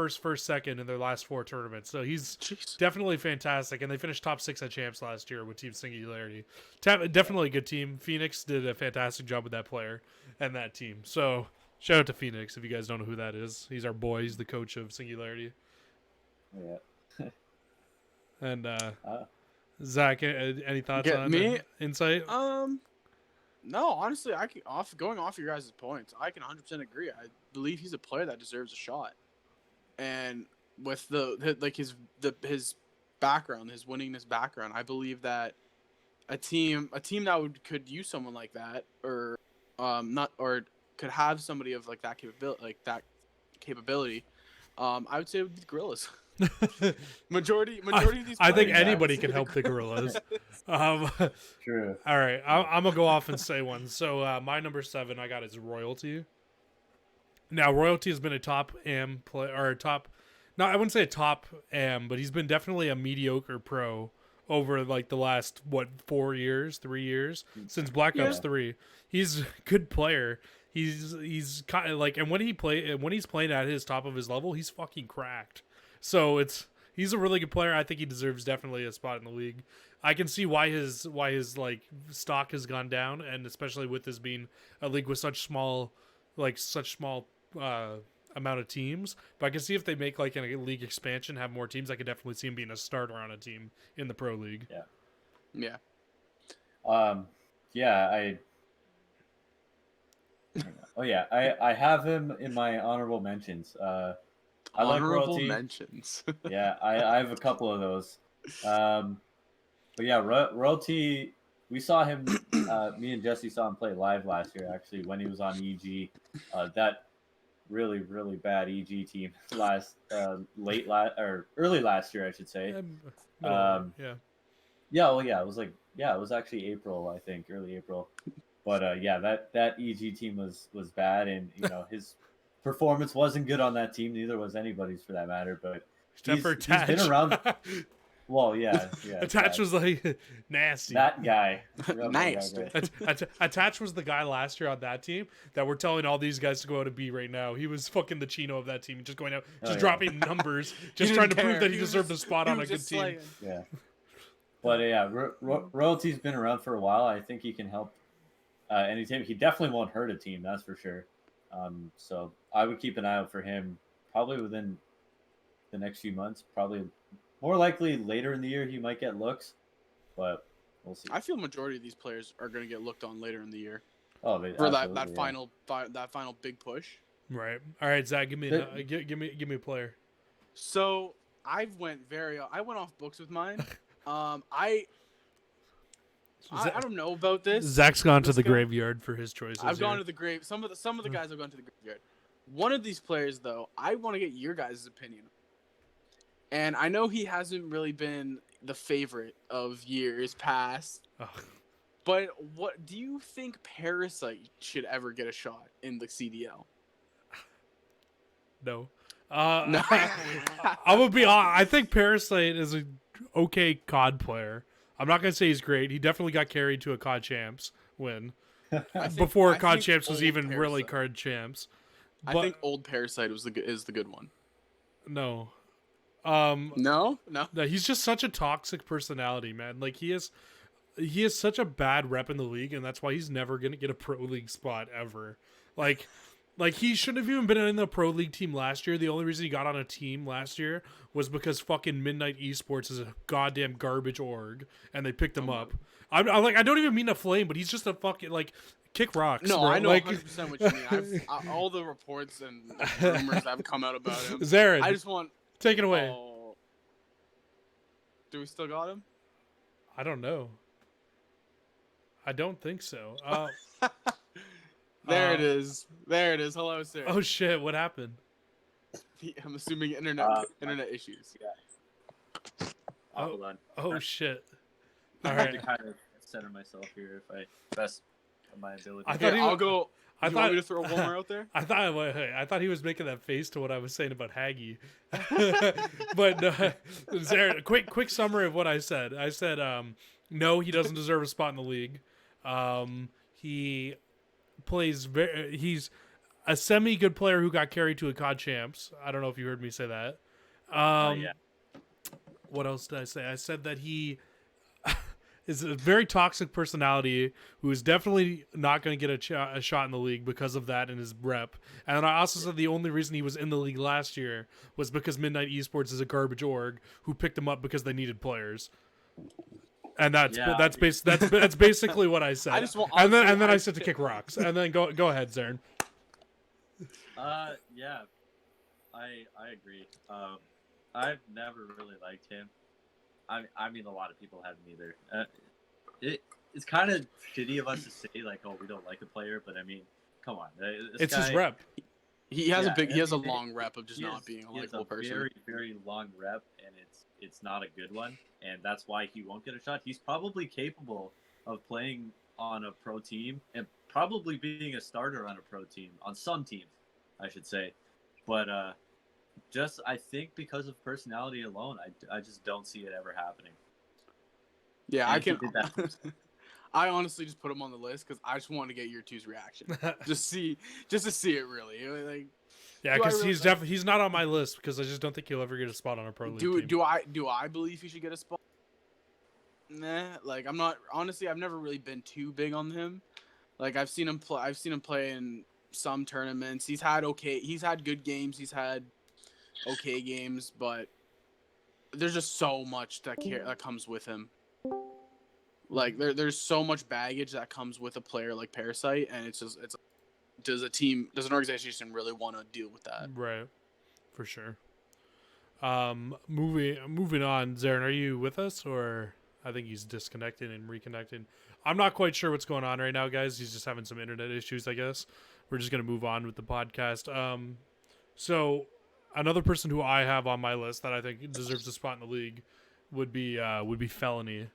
in their last 4 tournaments. So he's definitely fantastic, and they finished top 6 at Champs last year with Team Singularity. Definitely a good team. Phoenix did a fantastic job with that player and that team. So Shout out to Phoenix if you guys don't know who that is. He's our boy. He's the coach of Singularity. Yeah. And Zach, any thoughts on me? Insight? No, honestly, going off your guys' points, I can 100% agree. I believe he's a player that deserves a shot, and with his background, his winningness background, I believe that a team that could use someone like that, or could have somebody of that capability, I would say it would be the Gorillas. majority of these players, I think anybody can help the Gorillas. True. All right, I'm gonna go off and say one. So my number 7 I got is Royalty. Now Royalty has been a top AM player, or no, I wouldn't say a top AM, but he's been definitely a mediocre pro over the last 3 years since Black Ops 3. He's a good player. He's kind of and when he's playing at his top of his level, he's fucking cracked. So he's a really good player. I think he deserves definitely a spot in the league. I can see why his stock has gone down, and especially with this being a league with such small amount of teams. But I can see if they make a league expansion, have more teams, I could definitely see him being a starter on a team in the pro league. Yeah. I have him in my honorable mentions. I like Royalty. Mentions. Yeah, I have a couple of those. But yeah, Royalty, we saw him, me and Jesse saw him play live last year, actually, when he was on EG. That really, really bad EG team early last year, I should say. Yeah. It was actually April, I think, early April. But that EG team was bad, and his performance wasn't good on that team. Neither was anybody's, for that matter. But he's been around. Well, yeah. Attach was nasty. That guy. Nice. Attach was the guy last year on that team that we're telling all these guys to go out and beat right now. He was fucking the Chino of that team, just going out, dropping numbers, just trying to prove that he deserved a spot on a good team. Yeah. But Royalty's been around for a while. I think he can help any team. He definitely won't hurt a team, that's for sure. So I would keep an eye out for him probably within the next few months. Probably more likely later in the year he might get looks, but we'll see. I feel majority of these players are going to get looked on later in the year. Oh, for that final big push. Right. All right, Zach, give me a player. So I went off books with mine. I don't know about this. Zach's gone to the graveyard for his choices. I've gone to the grave. Some of the guys have gone to the graveyard. One of these players, though, I want to get your guys' opinion. And I know he hasn't really been the favorite of years past. Ugh. But what do you think Parasite should ever get a shot in the CDL? No. No. I would be honest. I think Parasite is an okay COD player. I'm not going to say he's great. He definitely got carried to a COD Champs win. Before COD Champs was even Parasite. really COD Champs. I think old Parasite is the good one. No. No. He's just such a toxic personality, man. He has such a bad rep in the league, and that's why he's never gonna get a pro league spot ever. Like he shouldn't have even been in the pro league team last year. The only reason he got on a team last year was because fucking Midnight Esports is a goddamn garbage org, and they picked him up. I don't even mean to flame, but he's just a fucking kick rocks. No, bro. I know 100% what you mean. All the reports and rumors that have come out about him. Zarin, I just want. Take it away. Oh. Do we still got him? I don't know. I don't think so. There it is. Hello, sir. Oh shit! What happened? I'm assuming internet issues. Yeah. Hold on. Oh shit! All I right. have to kind of center myself here if I best of my ability. I'll go. I you thought want me to throw one more out there? I thought he was making that face to what I was saying about Haggy. But Zarin, quick summary of what I said. I said no, he doesn't deserve a spot in the league. He plays he's a semi good player who got carried to a COD Champs. I don't know if you heard me say that. Yeah. What else did I say? I said that he is a very toxic personality who is definitely not going to get a shot in the league because of that and his rep. And then I also said the only reason he was in the league last year was because Midnight Esports is a garbage org who picked him up because they needed players. And that's basically what I said. And then I said to kick rocks. And then go ahead, Zern. Yeah, I agree. I've never really liked him. I mean, a lot of people haven't either. It's kind of shitty of us to say like, oh, we don't like a player, but I mean, come on, it's his rep. He has a long rep of just not being a likable person. Very, very long rep, and it's not a good one, and that's why he won't get a shot. He's probably capable of playing on a pro team and probably being a starter on a pro team, on some teams, I should say. But just I think because of personality alone, I just don't see it ever happening. Yeah, I honestly just put him on the list because I just want to get your two's reaction, just to see it really. Like, yeah, because he's not on my list because I just don't think he'll ever get a spot on a pro league team. Do I believe he should get a spot? Nah, like I'm not. Honestly, I've never really been too big on him. Like I've seen him play in some tournaments. He's had good games. He's had okay games, but there's just so much that comes with him. Like there's so much baggage that comes with a player like Parasite, and does an organization really want to deal with that? Right, for sure. Moving on, Zarin, are you with us, or I think he's disconnected and reconnected? I'm not quite sure what's going on right now, guys. He's just having some internet issues, I guess. We're just gonna move on with the podcast. So another person who I have on my list that I think deserves a spot in the league would be Felony.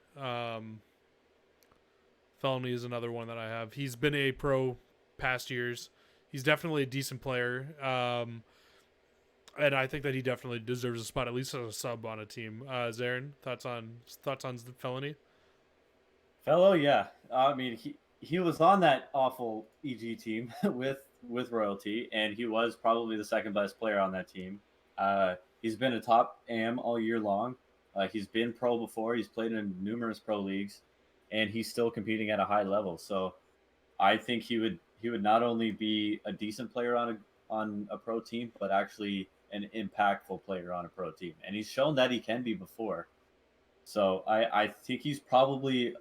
Felony is another one that I have. He's been a pro past years. He's definitely a decent player. And I think that he definitely deserves a spot, at least as a sub on a team. Zarin, thoughts on the Felony? Fellow, yeah. I mean, he was on that awful EG team with Royalty, and he was probably the second best player on that team. He's been a top AM all year long. He's been pro before. He's played in numerous pro leagues, and he's still competing at a high level. So I think he would not only be a decent player on a pro team, but actually an impactful player on a pro team. And he's shown that he can be before. So I think he's probably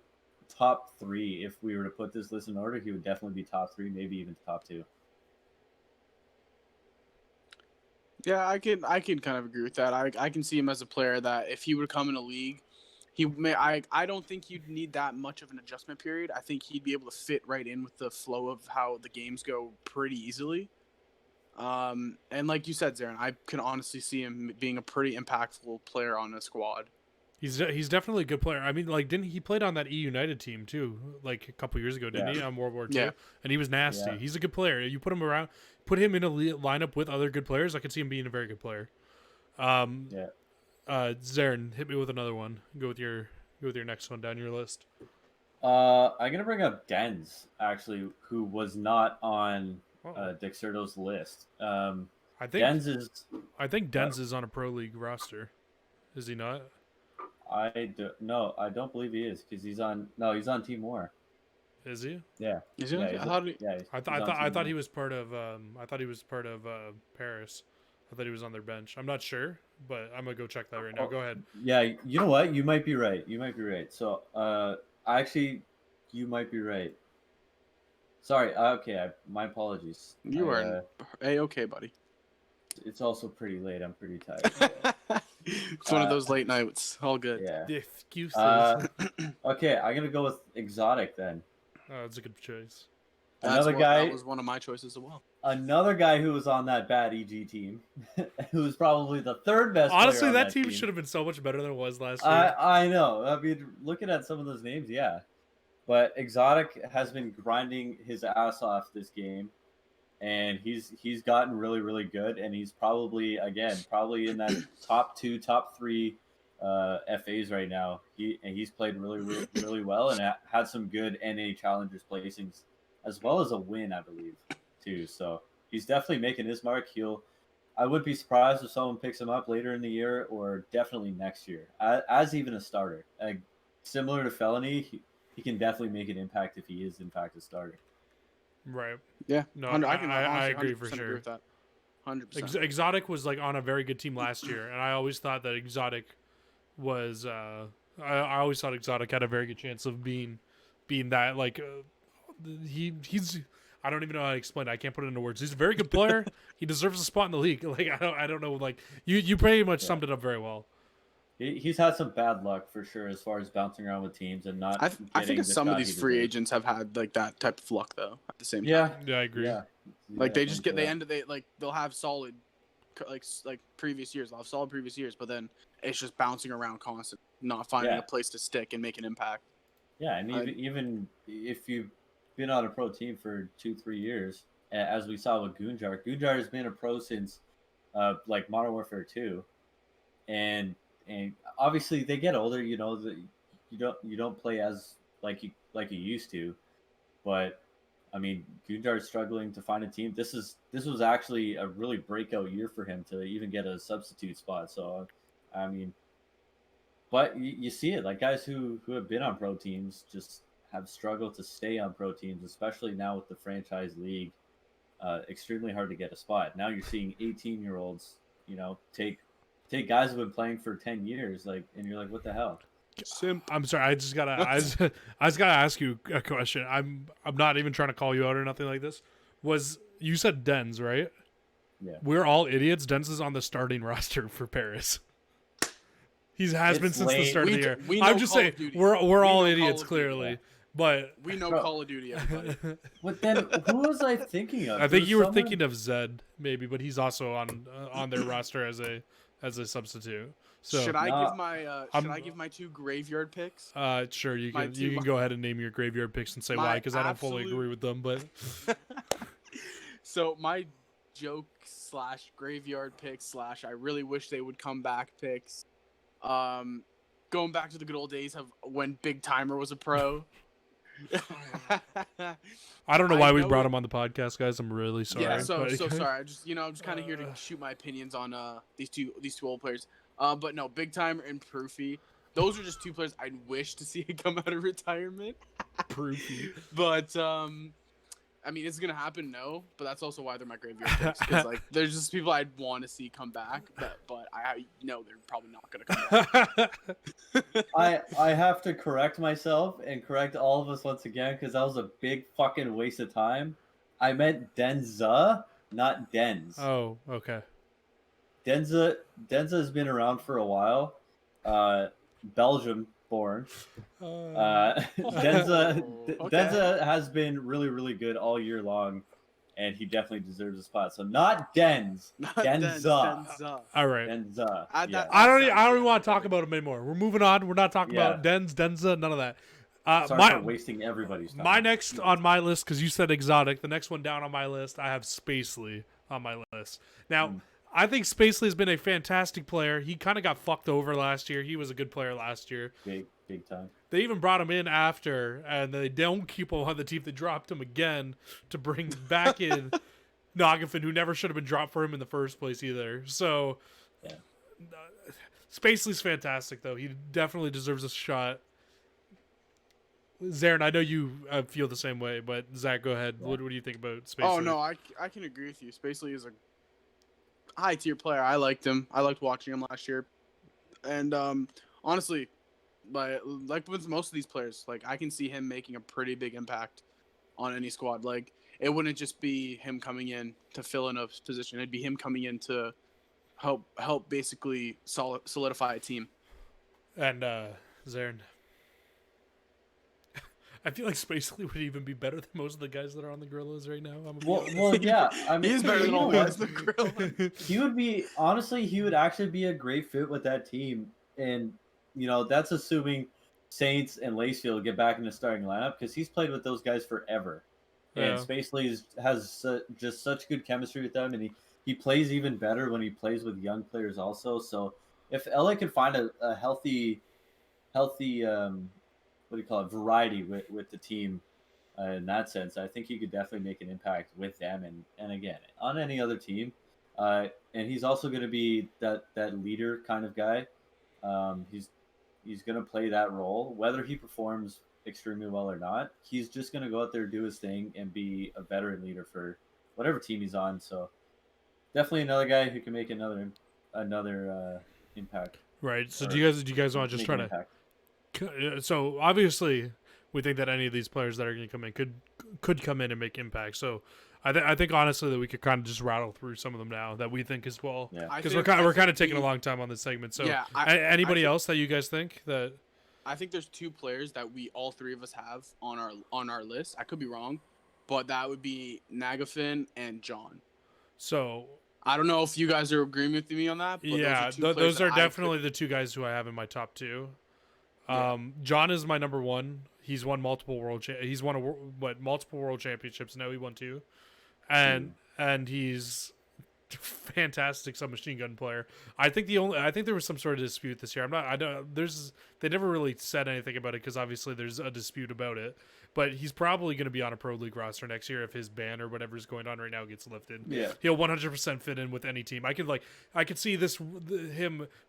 top 3. If we were to put this list in order, he would definitely be top 3, maybe even top 2. Yeah, I can kind of agree with that. I can see him as a player that if he would come in a league, I don't think you'd need that much of an adjustment period. I think he'd be able to fit right in with the flow of how the games go pretty easily. And like you said, Zarin, I can honestly see him being a pretty impactful player on a squad. He's definitely a good player. I mean, like, didn't he played on that E United team too, like a couple years ago, didn't he, on World War II? Yeah. And he was nasty. Yeah. He's a good player. You put him in a lineup with other good players, I could see him being a very good player. Zarin, hit me with another one. Go with your next one down your list. I'm gonna bring up Denz, actually, who was not on Dexerto's list. I think Denz is on a pro league roster. Is he not? I don't believe he is, because he's on Team War. Is he? Yeah. Is he? Yeah. I thought he was part of Paris. I thought he was on their bench. I'm not sure, but I'm gonna go check that right now. Go ahead. Yeah, you know what? You might be right. So, actually, you might be right. Sorry. Okay. My apologies. You are okay, buddy. It's also pretty late. I'm pretty tired. It's one of those late nights. All good. Yeah. The excuses. Okay, I'm gonna go with Exotic then. Oh, that's a good choice. That was one of my choices as well. Another guy who was on that bad EG team, who was probably the third best. Honestly, that team should have been so much better than it was last year. I know. I mean, looking at some of those names, yeah. But Exotic has been grinding his ass off this game, and he's gotten really, really good, and he's probably in that top 2, top 3 FAs right now. He's played really, really, really well, and had some good NA Challengers placings, as well as a win, I believe, too. So he's definitely making his mark. I would be surprised if someone picks him up later in the year, or definitely next year, as even a starter. similar to Felony, he can definitely make an impact if he is in fact a starter. Right. Yeah. No, I agree for sure. Agree with that. 100%. Exotic was like on a very good team last year, and I always thought that Exotic was. I always thought Exotic had a very good chance of being that like. He's. I don't even know how to explain it. I can't put it into words. He's a very good player. He deserves a spot in the league. Like I don't know. Like you pretty much summed it up very well. He's had some bad luck for sure as far as bouncing around with teams and not. I think some of these free agents have had like that type of luck though. At the same time. Yeah, I agree. Yeah. Like they just they'll have solid, like previous years. They'll have solid previous years, but then it's just bouncing around constant, not finding a place to stick and make an impact. Yeah, and even if you've been on a pro team for 2-3 years, as we saw with Gunjar has been a pro since like Modern Warfare 2, and obviously they get older. You know that you don't play as like you used to, but I mean Gunjar is struggling to find a team. This was actually a really breakout year for him to even get a substitute spot. So I mean, but you see it like guys who have been on pro teams just have struggled to stay on pro teams, especially now with the franchise league. Extremely hard to get a spot. Now you're seeing 18-year-olds, take guys who've been playing for 10 years, like, and you're like, what the hell? I'm sorry. I just gotta ask you a question. I'm not even trying to call you out or nothing like this. You said Denz, right? Yeah. We're all idiots. Denz is on the starting roster for Paris. He has been since the start of the year. I'm just saying, we're all idiots, clearly. Yeah. But we know Call of Duty, everybody. But then, who was I thinking of? I think you were thinking of Zed, maybe, but he's also on their roster as a substitute. So should I give my 2 graveyard picks? Sure, you can go ahead and name your graveyard picks and say why, because I don't fully agree with them. But so my joke / graveyard picks / I really wish they would come back picks. Going back to the good old days of when Big Timer was a pro. I don't know why we brought him on the podcast, guys. I'm really sorry. Yeah, so sorry. I'm just kind of here to shoot my opinions on these two old players. But no, Big Timer and Proofy. Those are just 2 players I'd wish to see come out of retirement. Proofy. But I mean, it's gonna happen, no. But that's also why they're my graveyard picks, because like there's just people I'd want to see come back, but I know they're probably not gonna come back. I have to correct myself and correct all of us once again, because that was a big fucking waste of time. I meant Denza, not Denz. Oh, okay. Denza has been around for a while. Belgium born. Denza has been really, really good all year long, and he definitely deserves a spot. So not Denz, Denza. All right. Denza. I don't even want to talk about him anymore. We're moving on. We're not talking about Denza, none of that. Sorry for wasting everybody's time. My next on my list, because you said Exotic, the next one down on my list, I have Spacely on my list. Now, I think Spacely has been a fantastic player. He kind of got fucked over last year. He was a good player last year. Big time. They even brought him in after, and they don't keep him on the team. They dropped him again to bring back in Nagafin, who never should have been dropped for him in the first place either. So, Spacely's fantastic, though. He definitely deserves a shot. Zarin, I know you feel the same way, but Zach, go ahead. Yeah. What do you think about Spacely? Oh, no, I can agree with you. Spacely is a high-tier player. I liked him. I liked watching him last year. And honestly, like with most of these players, like I can see him making a pretty big impact on any squad. Like it wouldn't just be him coming in to fill in a position. It'd be him coming in to help basically solidify a team. And Zarin, I feel like Spacely would even be better than most of the guys that are on the Gorillas right now. Well, yeah. I mean, he's better than all guys in the Gorilla. He would actually be a great fit with that team. And, that's assuming Saints and Lacefield get back in the starting lineup, because he's played with those guys forever. And Spacely has just such good chemistry with them, and he plays even better when he plays with young players also. So if LA can find a healthy variety with the team in that sense, I think he could definitely make an impact with them and again on any other team. And he's also going to be that leader kind of guy. he's gonna play that role, whether he performs extremely well or not. He's just gonna go out there, do his thing, and be a veteran leader for whatever team he's on. So definitely another guy who can make another impact. Right. So do you guys want to just try to? So obviously, we think that any of these players that are going to come in could come in and make impact. So I think honestly that we could kind of just rattle through some of them now that we think as well. Yeah. Because we're kind of taking a long time on this segment. So yeah, anybody else that you guys think that? I think there's 2 players that we all 3 of us have on our list. I could be wrong, but that would be Nagafin and John. So I don't know if you guys are agreeing with me on that. But yeah, those are definitely the 2 guys who I have in my top 2. John is my number 1. He's won multiple multiple world championships. Now he won 2, and he's fantastic submachine gun player. I think there was some sort of dispute this year. They never really said anything about it because obviously there's a dispute about it. But he's probably going to be on a pro league roster next year if his ban or whatever's going on right now gets lifted. Yeah, he'll 100% fit in with any team. I could see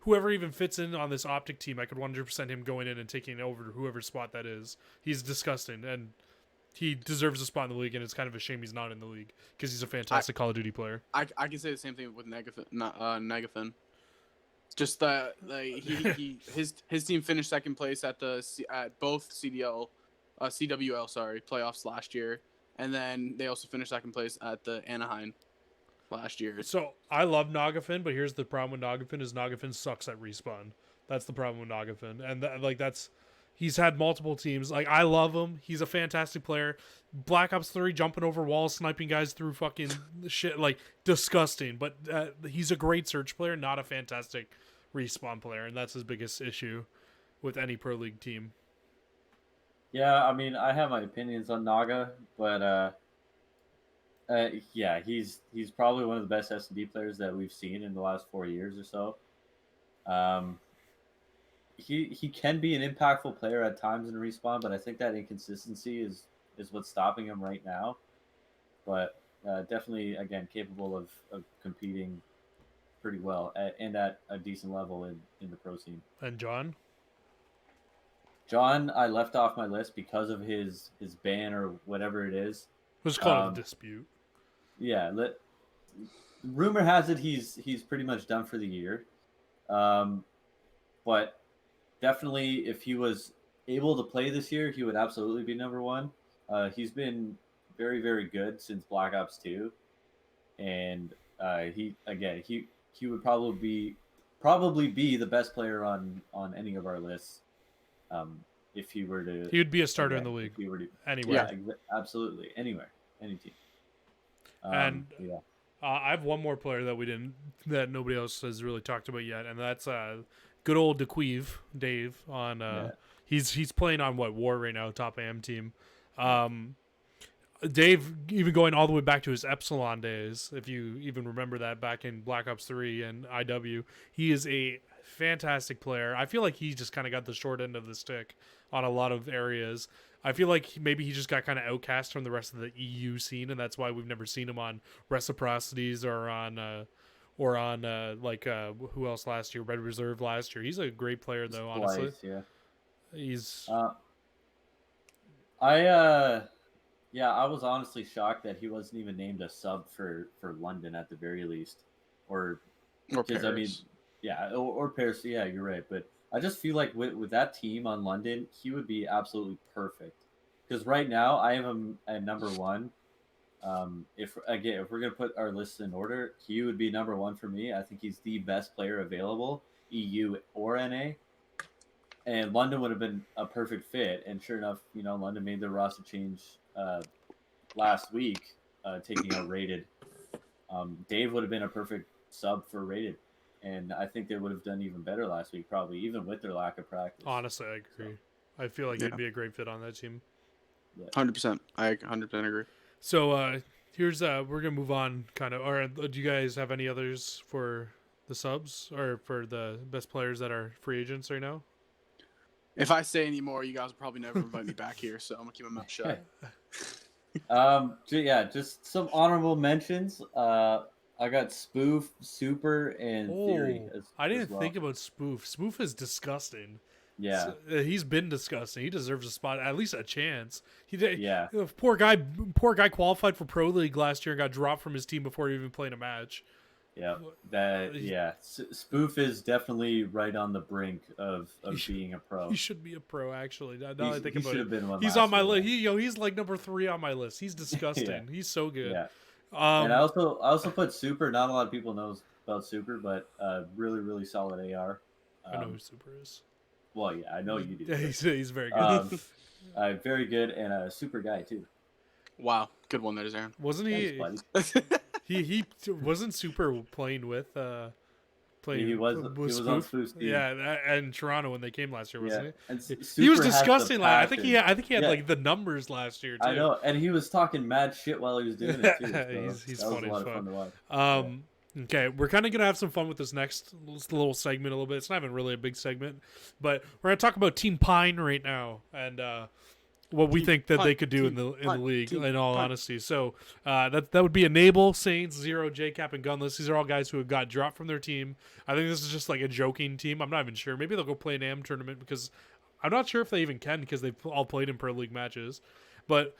whoever even fits in on this Optic team. I could 100% him going in and taking over whoever's spot that is. He's disgusting and he deserves a spot in the league, and it's kind of a shame he's not in the league because he's a fantastic Call of Duty player. I can say the same thing with Nagafin. Just that his team finished second place at both CWL playoffs last year, and then they also finished second place at the Anaheim last year. So I love Nagafin, but here's the problem with Nagafin is Nagafin sucks at respawn. That's the problem with Nagafin, and he's had multiple teams. Like, I love him. He's a fantastic player. Black Ops 3 jumping over walls, sniping guys through fucking shit, like, disgusting. But he's a great search player, not a fantastic respawn player, and that's his biggest issue with any pro league team. Yeah, I mean, I have my opinions on Naga, but yeah, he's probably one of the best S&D players that we've seen in the last 4 years or so. He can be an impactful player at times in respawn, but I think that inconsistency is what's stopping him right now. But definitely, again, capable of competing pretty well and at a decent level in the pro scene. And John, I left off my list because of his ban or whatever it is. Let's call it a dispute. Yeah, rumor has it he's pretty much done for the year. But definitely, if he was able to play this year, he would absolutely be number 1. He's been very, very good since Black Ops 2, and he would probably be the best player on any of our lists. If he were to, he would be a starter in the league. If he were to, anywhere, yeah, absolutely, anywhere, any team. And yeah. I have one more player that nobody else has really talked about yet, and that's good old DeQueve, Dave. He's playing on War right now, top AM team. Dave, even going all the way back to his Epsilon days, if you even remember that back in Black Ops 3 and IW, he is a fantastic player. I feel like he just kind of got the short end of the stick on a lot of areas. I feel like maybe he just got kind of outcast from the rest of the EU scene, and that's why we've never seen him on Reciprocities or on who else last year? Red Reserve last year. He's a great player though, honestly. Yeah. He's I was honestly shocked that he wasn't even named a sub for London at the very least, or Paris. I mean, yeah, or Paris. Yeah, you're right. But I just feel like with that team on London, he would be absolutely perfect. Because right now I have him at number 1. If we're gonna put our lists in order, he would be number 1 for me. I think he's the best player available, EU or NA. And London would have been a perfect fit. And sure enough, London made their roster change last week, taking out Rated. Dave would have been a perfect sub for Rated. And I think they would have done even better last week, probably, even with their lack of practice. Honestly, I agree. So, I feel like it'd be a great fit on that team. 100%. I 100% agree. So here's we're gonna move on, kind of. Or do you guys have any others for the subs or for the best players that are free agents right now? If I say any more, you guys will probably never invite me back here, so I'm gonna keep my mouth shut. Just some honorable mentions. I got Spoof, Super, and Theory. I didn't think about Spoof. Spoof is disgusting. Yeah. So, he's been disgusting. He deserves a spot, at least a chance. Yeah. Poor guy qualified for Pro League last year and got dropped from his team before he even played a match. Yeah. Spoof is definitely right on the brink of being a pro. He should be a pro, actually. Now I think he about should it. have been one. He's on my list. He's like number 3 on my list. He's disgusting. Yeah. He's so good. Yeah. And I also put Super. Not a lot of people knows about Super, but really, really solid AR. I know who Super is. Well, yeah, I know you do. Yeah, he's very good. Very good, and a super guy too. Wow, good one there, Aaron. Wasn't he? He wasn't Super playing with. He was on Spoof's team. Yeah, and Toronto when they came last year, wasn't he? And he was disgusting. I think he had like the numbers last year too. I know, and he was talking mad shit while he was doing it too. So he's that funny was as a lot of fun to watch. Okay, we're kind of gonna have some fun with this next little segment a little bit. It's not even really a big segment, but we're gonna talk about Team Pine right now and what we think that they could do in the league. In all honesty, so that would be Enable, Saints, Zero, JKap, and Gunless. These are all guys who have got dropped from their team. I think this is just like a joking team. I'm not even sure. Maybe they'll go play an AM tournament because I'm not sure if they even can because they've all played in Pro League matches, but.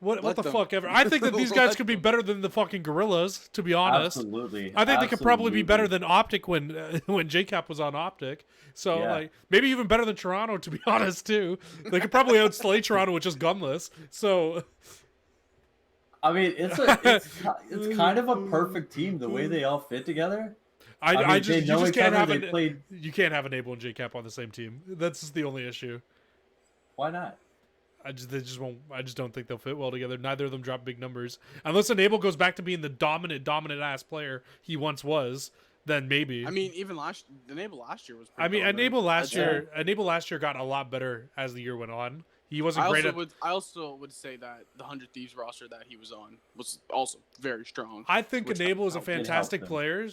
What the fuck ever? I think that these guys could be better than the fucking Gorillas, to be honest. Absolutely. I think they could probably be better than Optic when JKap was on Optic. So like maybe even better than Toronto, to be honest too. They could probably outslay Toronto with just Gunless. So I mean, it's kind of a perfect team the way they all fit together. You just can't have Enable and JKap on the same team. That's just the only issue. Why not? I just don't think they'll fit well together. Neither of them drop big numbers. Unless Enable goes back to being the dominant ass player he once was, then maybe. I mean, even Enable last year was. Enable last year got a lot better as the year went on. He wasn't great. I also would say that the 100 Thieves roster that he was on was also very strong. I think Enable is a fantastic player.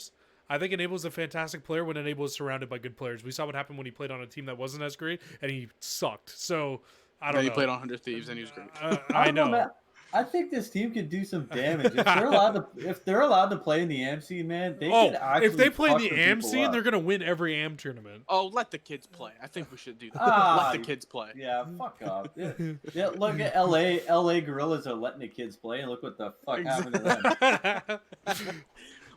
I think Enable is a fantastic player when Enable is surrounded by good players. We saw what happened when he played on a team that wasn't as great, and he sucked. So. I don't know. He played on 100 Thieves and he was great. I know. I think this team could do some damage if they're allowed to play in the AM scene, man. They could actually if they play in the AM scene, they're gonna win every AM tournament. Oh, let the kids play. I think we should do that. Let the kids play. Yeah, fuck off. Yeah, look at LA Gorillas are letting the kids play, and look what the fuck happened to them.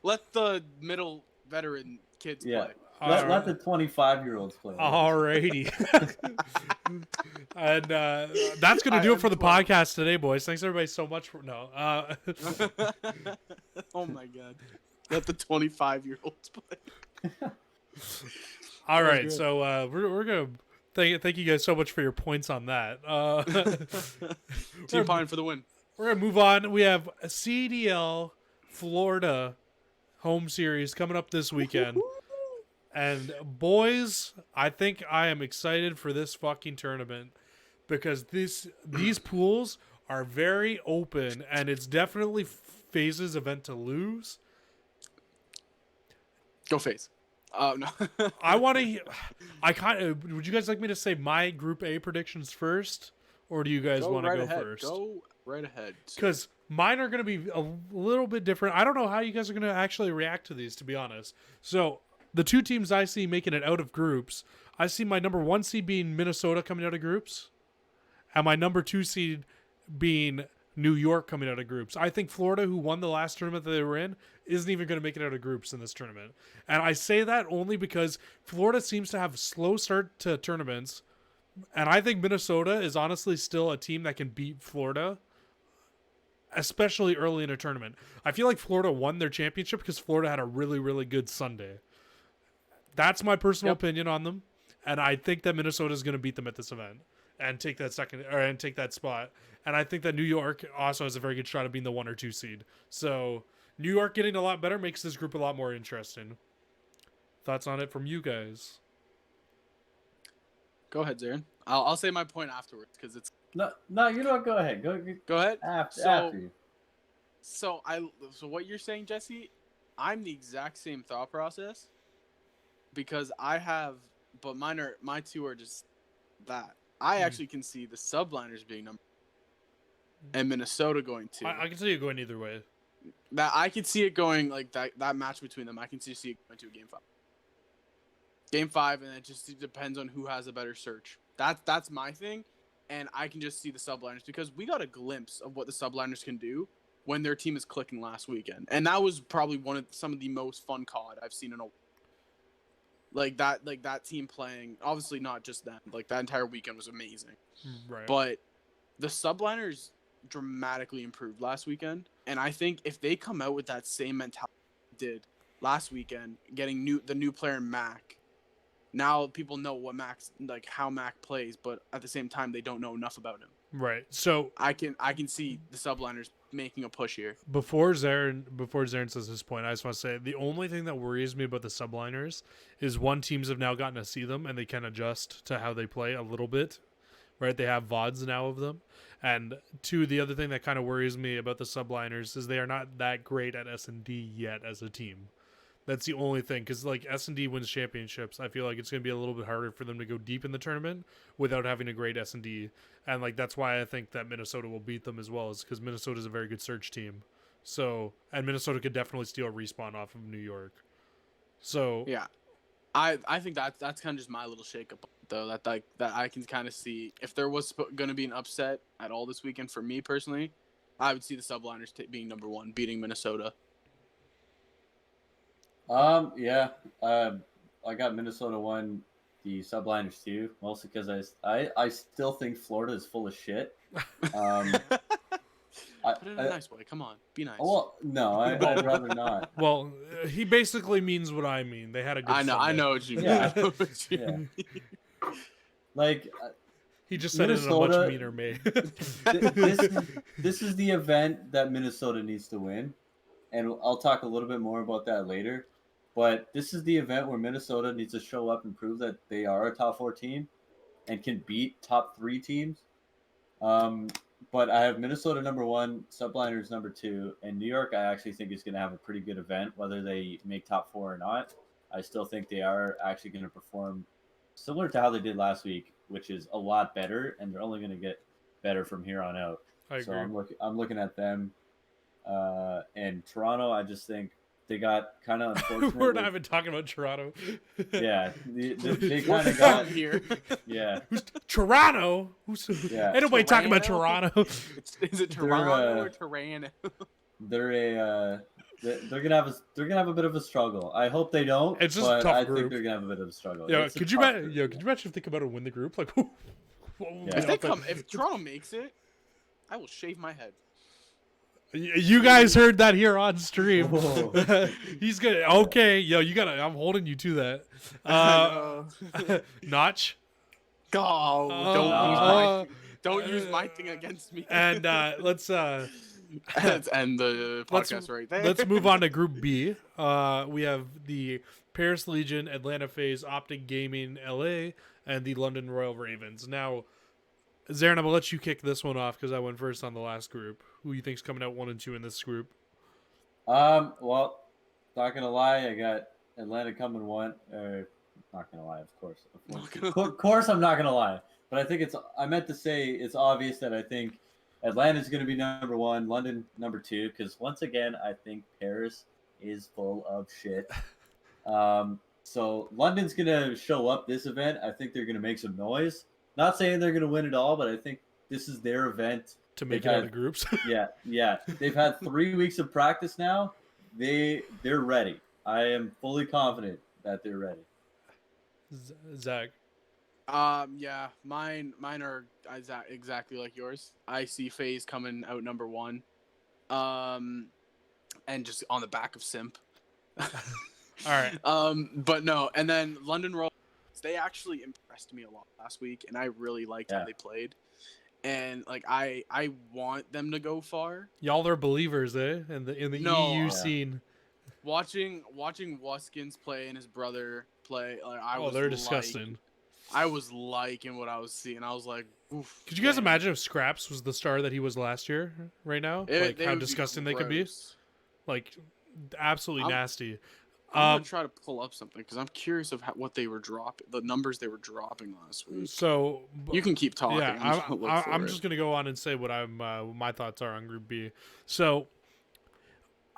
Let the middle veteran kids play. Let the 25-year-olds play. Alrighty. And that's going to do it for the podcast today, boys. Thanks, everybody, so much for... No. Oh, my God. Let the 25-year-olds play. All right, so we're going to... Thank you guys so much for your points on that. Team Pine for the win. We're going to move on. We have a CDL Florida home series coming up this weekend. And boys, I think I am excited for this fucking tournament because these pools are very open and it's definitely FaZe's event to lose. Go FaZe. Oh no. Would you guys like me to say my Group A predictions first, or do you guys want to go first? Go right ahead. Because mine are going to be a little bit different. I don't know how you guys are going to actually react to these, to be honest. So the two teams I see making it out of groups, I see my number 1 seed being Minnesota coming out of groups, and my number 2 seed being New York coming out of groups. I think Florida, who won the last tournament that they were in, isn't even going to make it out of groups in this tournament. And I say that only because Florida seems to have a slow start to tournaments, and I think Minnesota is honestly still a team that can beat Florida, especially early in a tournament. I feel like Florida won their championship because Florida had a really, really good Sunday. That's my personal opinion on them, and I think that Minnesota is going to beat them at this event and take that spot. And I think that New York also has a very good shot of being the 1 or 2 seed. So New York getting a lot better makes this group a lot more interesting. Thoughts on it from you guys? Go ahead, Zarin. I'll say my point afterwards because it's no. You know what? Go ahead. Go ahead. After you. So what you're saying, Jesse? I'm the exact same thought process. Because but my two are just that. I actually can see the subliners being number and Minnesota going 2. I can see it going either way. That I could see it going like that match between them. I can see it going to a game 5. Game 5, and it just depends on who has a better search. That's my thing, and I can just see the subliners because we got a glimpse of what the subliners can do when their team is clicking last weekend, and that was probably some of the most fun COD I've seen in a like that team playing. Obviously, not just them. Like that entire weekend was amazing, Right. but the subliners dramatically improved last weekend, and I think if they come out with that same mentality they did last weekend, getting the new player Mac. Now people know what Mac's like, how Mac plays, but at the same time they don't know enough about him. Right. So I can see the subliners making a push here. Before Zarin says his point, I just want to say the only thing that worries me about the subliners is one, teams have now gotten to see them and they can adjust to how they play a little bit. Right? They have VODs now of them. And two, the other thing that kind of worries me about the subliners is they are not that great at S&D yet as a team. That's the only thing, because like S&D wins championships, I feel like it's going to be a little bit harder for them to go deep in the tournament without having a great S&D, and like that's why I think that Minnesota will beat them as well, is because Minnesota is a very good search team. So, and Minnesota could definitely steal a respawn off of New York. So yeah, I think that's kind of just my little shakeup though. That I can kind of see if there was going to be an upset at all this weekend for me personally, I would see the subliners being number 1, beating Minnesota. Yeah. I got Minnesota 1, the subliners 2, mostly because I still think Florida is full of shit. Put it in a nice way. Come on, be nice. Well, no, I'd rather not. Well, he basically means what I mean. They had a good I know Sunday. what you mean. Yeah. I know what you mean. Like, he just said Minnesota, it in a much meaner way. This is the event that Minnesota needs to win, and I'll talk a little bit more about that later. But this is the event where Minnesota needs to show up and prove that they are a top 4 team and can beat top 3 teams. But I have Minnesota number 1, subliners number 2, and New York I actually think is going to have a pretty good event, whether they make top 4 or not. I still think they are actually going to perform similar to how they did last week, which is a lot better, and they're only going to get better from here on out. I agree. So I'm looking at them. And Toronto, I just think they got kind of unfortunate. We're not even talking about Toronto. Yeah, they kind of got here. Yeah, Toronto. Yeah. Ain't nobody talking about Toronto. Is it Toronto or Toronto? They're gonna have a bit of a struggle. I hope they don't. It's just but a tough I group. think they're gonna have a bit of a struggle. Could you imagine if they come out and win the group? Like, if Toronto makes it, I will shave my head. You guys heard that here on stream. He's gonna I'm holding you to that. Notch. Oh, don't use my thing against me. And let's end the podcast right there. Let's move on to Group B. We have the Paris Legion, Atlanta FaZe, Optic Gaming, LA, and the London Royal Ravens. Now, Zarin, I'm gonna let you kick this one off because I went first on the last group. Who you think's coming out 1 and 2 in this group? Well, not gonna lie, I got Atlanta coming 1. Not gonna lie, of course. Of course, I'm not gonna lie. But I think I meant to say it's obvious that I think Atlanta's gonna be number 1, London number 2, because once again, I think Paris is full of shit. So London's gonna show up this event. I think they're gonna make some noise. Not saying they're gonna win it all, but I think this is their event to make it out of groups. yeah. They've had 3 weeks of practice now. They're ready. I am fully confident that they're ready. Zach. Yeah, mine are exactly like yours. I see FaZe coming out number 1, and just on the back of Simp. All right. But no, and then London Royal, they actually impressed me a lot last week, and I really liked how they played. And like I want them to go far. Y'all are believers, eh? In the EU scene. Watching Wuskins play and his brother play, like they're disgusting. I was liking what I was seeing. I was like, oof. Could you guys imagine if Scraps was the star that he was last year? Right now, how disgusting they could be. Like, absolutely nasty. I'm gonna try to pull up something because I'm curious of what they were dropping, the numbers they were dropping last week. So you can keep talking. Yeah, I'm just gonna go on and say what my thoughts are on Group B. So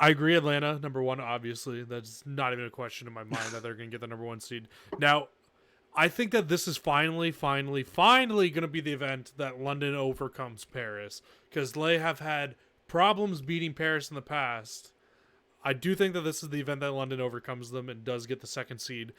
I agree. Atlanta number 1. Obviously, that's not even a question in my mind that they're going to get the number 1 seed. Now, I think that this is finally going to be the event that London overcomes Paris, because they have had problems beating Paris in the past. I do think that this is the event that London overcomes them and does get the 2nd seed.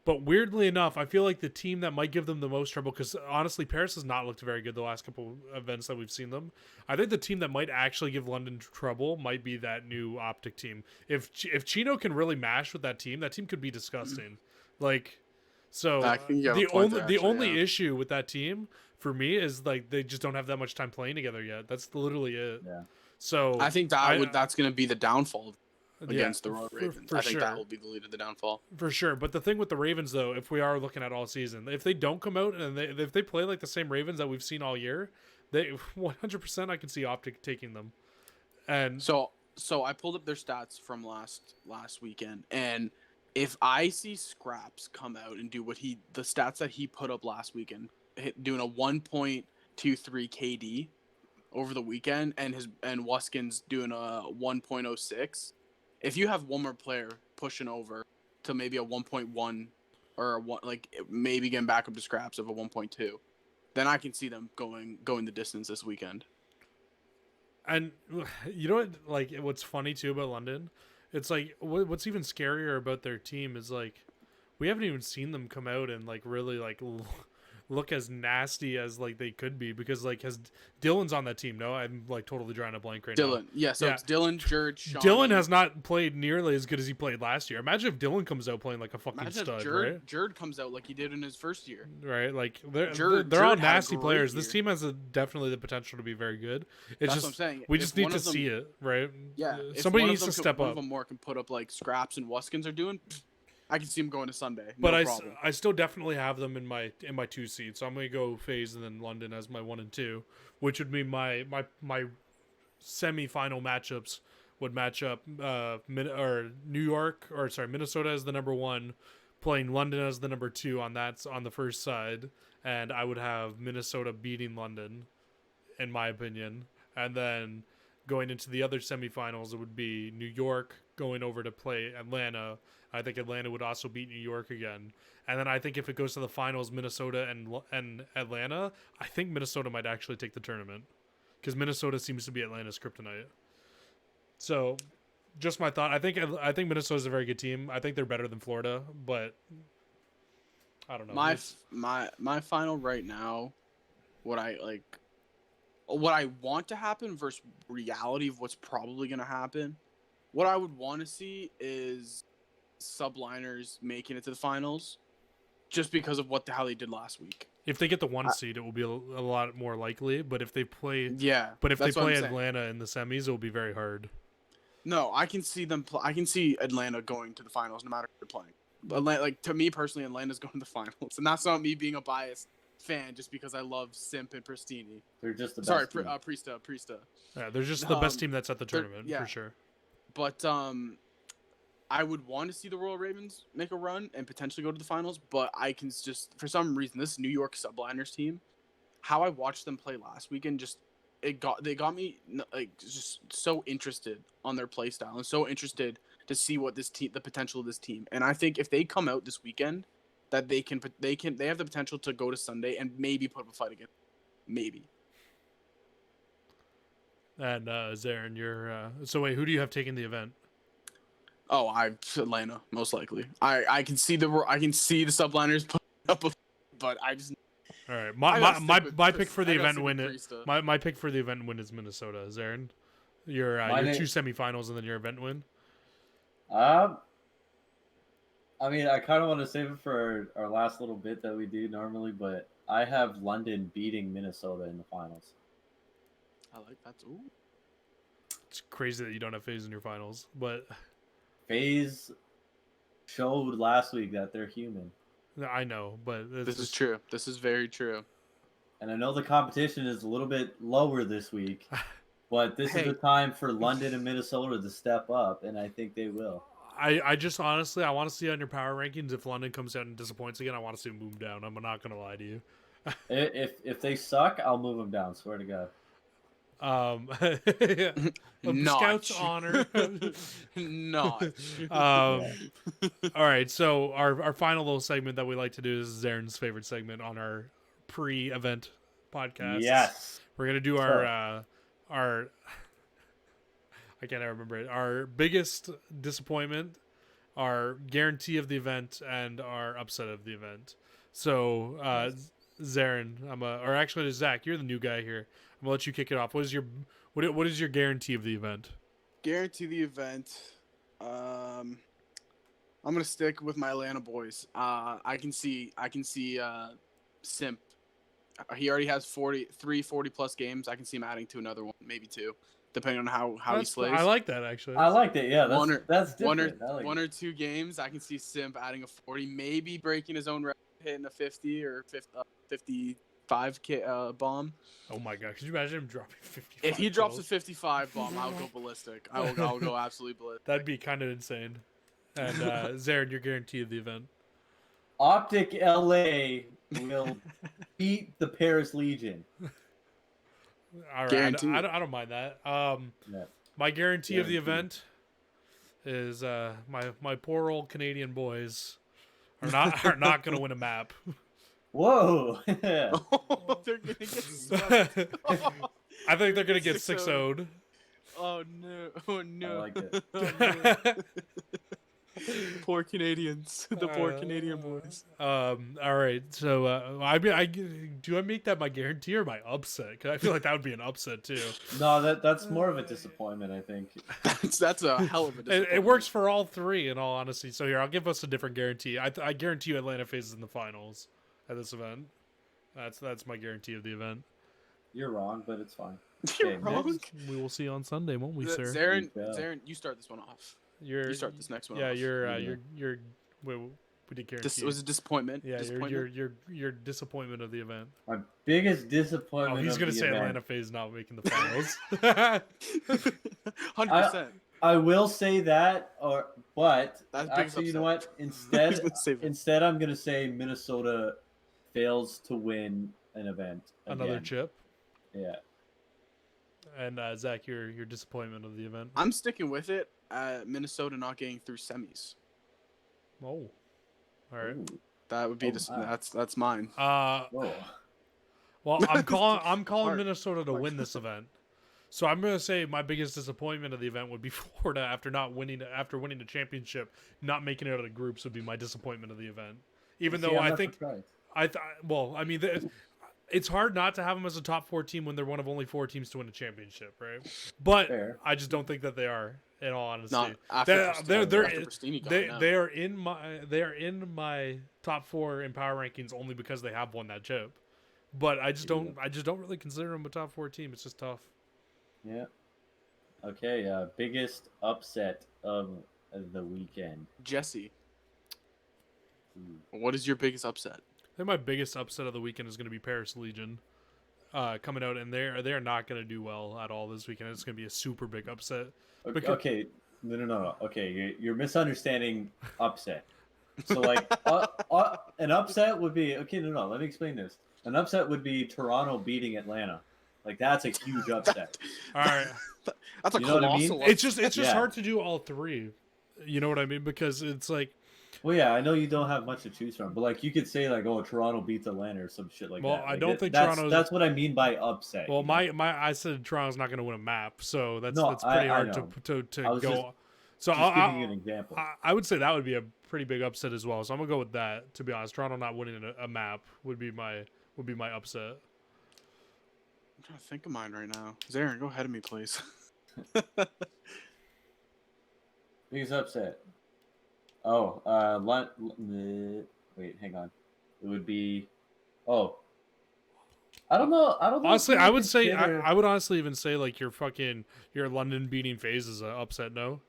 But weirdly enough, I feel like the team that might give them the most trouble, because honestly, Paris has not looked very good the last couple events that we've seen them. I think the team that might actually give London trouble might be that new Optic team. If Chino can really mash with that team could be disgusting. Like, so the only issue with that team for me is like they just don't have that much time playing together yet. That's literally it. Yeah. So I think that's going to be the downfall against the Royal Ravens. I think that will be the lead of the downfall. For sure. But the thing with the Ravens, though, if we are looking at all season, if they don't come out and if they play like the same Ravens that we've seen all year, they 100% I can see Optic taking them. And so I pulled up their stats from last weekend, and if I see Scraps come out and do the stats that he put up last weekend, doing a 1.23 KD over the weekend, and Wuskins doing a 1.06. If you have one more player pushing over to maybe a 1.1 or maybe getting back up to Scraps of a 1.2, then I can see them going the distance this weekend. And you know what? Like, what's funny too about London? It's like what's even scarier about their team is like we haven't even seen them come out and like really like look as nasty as like they could be, because like Dylan's on that team. No, I'm like totally drawing a blank right now. So it's Dylan, Jerd, Sean. Dylan has not played nearly as good as he played last year. Imagine if Dylan comes out playing like a fucking stud, right? Jerd comes out like he did in his first year. Right, like they're all nasty players. This team has definitely the potential to be very good. That's just what I'm saying. We just need to see it, right? Yeah, somebody needs to step up. One of them more can put up like Scraps and Wuskins are doing. I can see him going to Sunday. But I still definitely have them in my 2 seed. So I'm going to go FaZe and then London as my 1 and 2, which would mean my semi-final matchups would match up Minnesota as the number 1, playing London as the number 2 on the first side, and I would have Minnesota beating London, in my opinion. And then going into the other semifinals, it would be New York going over to play Atlanta. I think Atlanta would also beat New York again. And then I think if it goes to the finals, Minnesota and Atlanta, I think Minnesota might actually take the tournament, because Minnesota seems to be Atlanta's kryptonite. So, just my thought. I think Minnesota's a very good team. I think they're better than Florida, but I don't know. My final right now, what I want to happen versus reality of what's probably going to happen. What I would want to see is subliners making it to the finals, just because of how they did last week. If they get the 1 seed, it will be a lot more likely. But if they play, they play Atlanta in the semis, it will be very hard. No, I can see them. I can see Atlanta going to the finals, no matter who they're playing. Atlanta, like, to me personally, Atlanta's going to the finals, and that's not me being a biased fan, just because I love Simp and Pristini. They're just the best. Sorry, team. Priesta. Yeah, they're just the best team that's at the tournament for sure. But I would want to see the Royal Ravens make a run and potentially go to the finals, but I can just, for some reason, this New York Subliners team, how I watched them play last weekend, they got me like just so interested on their play style and so interested to see what the potential of this team. And I think if they come out this weekend, that they have the potential to go to Sunday and maybe put up a fight again, maybe. And Zarin, so wait, who do you have taking the event? Oh, Atlanta, most likely. I can see the subliners put up but I just. All right, my pick for the event win my pick for the event win is Minnesota. Zarin, your 2 semifinals and then your event win. I mean, I kind of want to save it for our last little bit that we do normally, but I have London beating Minnesota in the finals. I like that too. It's crazy that you don't have FaZe in your finals, but FaZe showed last week that they're human. I know, but this is true. This is very true. And I know the competition is a little bit lower this week, but this is the time for London and Minnesota to step up, and I think they will. I just honestly, I want to see on your power rankings, if London comes out and disappoints again, I want to see them move down. I'm not going to lie to you. If they suck, I'll move them down, swear to God. The Scout's honor. Notch. All right, so our final little segment that we like to do is Zaren's favorite segment on our pre-event podcast. Yes. We're gonna do our I can't remember it. Our biggest disappointment, our guarantee of the event, and our upset of the event. So, Zaren, or actually Zach, you're the new guy here. I'm gonna let you kick it off. What is your guarantee of the event? Guarantee the event. I'm gonna stick with my Atlanta boys. I can see Simp. He already has 40 plus games. I can see him adding to another one, maybe two, depending on how he slays. I like that actually. I liked it. Yeah, that's different. One or two games. I can see Simp adding a 40, maybe breaking his own record, hitting a 50 or 55 bomb. Oh my god! Could you imagine him dropping 55? If he drops a 55 bomb, I'll go ballistic. I'll go absolutely ballistic. That'd be kind of insane. And Zaren, your guarantee of the event. Optic LA will beat the Paris Legion. All right, I don't mind that. My guarantee of the event is my poor old Canadian boys are not going to win a map. Whoa! They're gonna get swept. I think they're going to get 6-0'd. Oh no! Oh no! I like it. Oh, no. Poor Canadians, the poor Canadian boys. All right, so do I make that my guarantee or my upset? Because I feel like that would be an upset too. No, that's more of a disappointment, I think. That's a hell of a disappointment. It works for all three, in all honesty. So here, I'll give us a different guarantee. I guarantee you Atlanta faces in the finals at this event. That's my guarantee of the event. You're wrong, but it's fine. You're wrong. We will see on Sunday, won't we, sir? Zaren, you start this one off. You start this next one. Yeah, off. you're. We did guarantee. This was a disappointment. Yeah, your disappointment of the event. My biggest disappointment. Oh, he's gonna say event. Atlanta FaZe not making the finals. 100%. I will say that, but That's actually, you know what? Instead, I'm gonna say Minnesota fails to win an event. Another chip. Yeah. And Zach, your disappointment of the event. I'm sticking with it. Minnesota not getting through semis. Oh, all right. Ooh. That would be that's mine. Whoa. Well, I'm calling Minnesota to win this event. So I'm gonna say my biggest disappointment of the event would be Florida after winning the championship, not making it out of the groups would be my disappointment of the event. Even though I think it's hard not to have them as a top 4 team when they're one of only 4 teams to win a championship, right? But fair. I just don't think that they are, in all honesty. They are in my top 4 in power rankings only because they have won that chip. But I just don't really consider them a top 4 team. It's just tough. Yeah. Okay. Biggest upset of the weekend. Jesse. What is your biggest upset? I think my biggest upset of the weekend is going to be Paris Legion coming out, and they're not going to do well at all this weekend. It's going to be a super big upset. Okay, no. Okay, you're misunderstanding upset. So like, an upset would be no. Let me explain this. An upset would be Toronto beating Atlanta. Like that's a huge upset. All right, that's a colossal. It's just hard to do all 3. You know what I mean? Because it's like. Well, yeah, I know you don't have much to choose from, but like you could say like, oh, Toronto beats Atlanta or some shit like that. Well, I don't think Toronto's. That's what I mean by upset. Well, I said Toronto's not going to win a map, so that's pretty hard to go. So I'll give you an example. I would say that would be a pretty big upset as well. So I'm gonna go with that. To be honest, Toronto not winning a map would be my upset. I'm trying to think of mine right now. Zaren, go ahead of me, please. Biggest upset. Oh, wait, hang on. It would be, I don't know. Honestly, I would say, I would honestly even say like your London beating FaZe is an upset. No.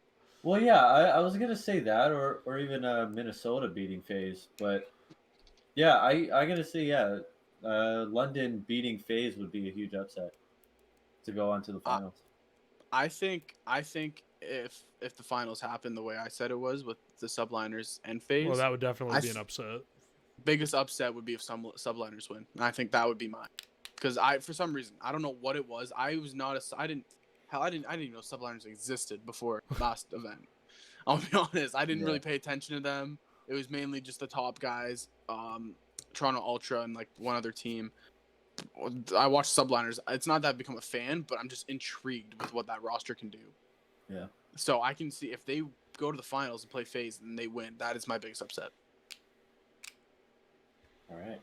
Well, yeah, I was gonna say that, or even Minnesota beating FaZe, but yeah, I'm gonna say London beating FaZe would be a huge upset to go on to the finals. I think if the finals happen the way I said it was with the subliners and FaZe, well, that would definitely be an upset. Biggest upset would be if some subliners win. And I think that would be mine. because for some reason, I don't know what it was. I didn't even know subliners existed before last event. I'll be honest. I didn't really pay attention to them. It was mainly just the top guys, Toronto Ultra and like one other team. I watched subliners. It's not that I've become a fan, but I'm just intrigued with what that roster can do. Yeah. So I can see if they go to the finals and play FaZe and they win, that is my biggest upset. All right.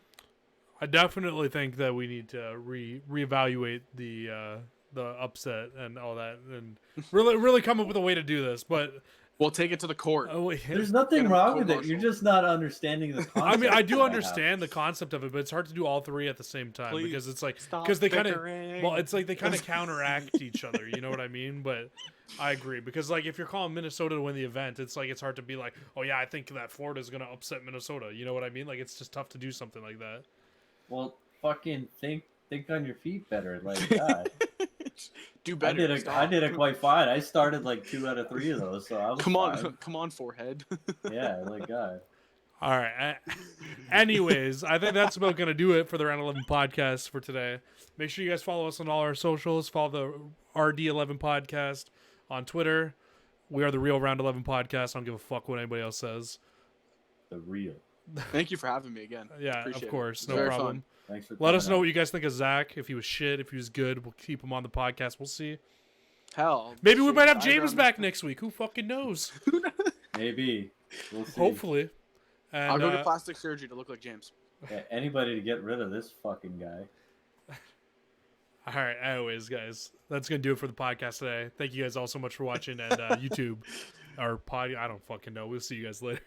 I definitely think that we need to reevaluate the upset and all that, and really come up with a way to do this. But we'll take it to the court. There's nothing wrong with it. You're just not understanding the concept. I mean, I do understand the concept of it, but it's hard to do all three at the same time because it's like they kind of counteract each other. You know what I mean? But I agree because like if you're calling Minnesota to win the event, it's like it's hard to be like, oh yeah, I think that Florida is gonna upset Minnesota. You know what I mean? Like it's just tough to do something like that. Well, fucking think on your feet better, like God. Do better. I did it quite fine. I started like 2 out of 3 of those, so I was come on, forehead. Yeah, like God. All right. Anyways, I think that's about gonna do it for the Round 11 podcast for today. Make sure you guys follow us on all our socials. Follow the RD11 podcast on Twitter. We are the Real Round 11 podcast. I don't give a fuck what anybody else says. The real. Thank you for having me again. Yeah, Appreciate of course. it. No problem. Fun. Thanks for Let us know what you guys think of Zach. If he was shit, if he was good, we'll keep him on the podcast. We'll see. Hell. Maybe we might have James back next week. Who fucking knows? Maybe. We'll see. Hopefully. And, I'll go get plastic surgery to look like James. Yeah, anybody to get rid of this fucking guy. All right. Anyways, guys, that's going to do it for the podcast today. Thank you guys all so much for watching and YouTube. Our pod. I don't fucking know. We'll see you guys later.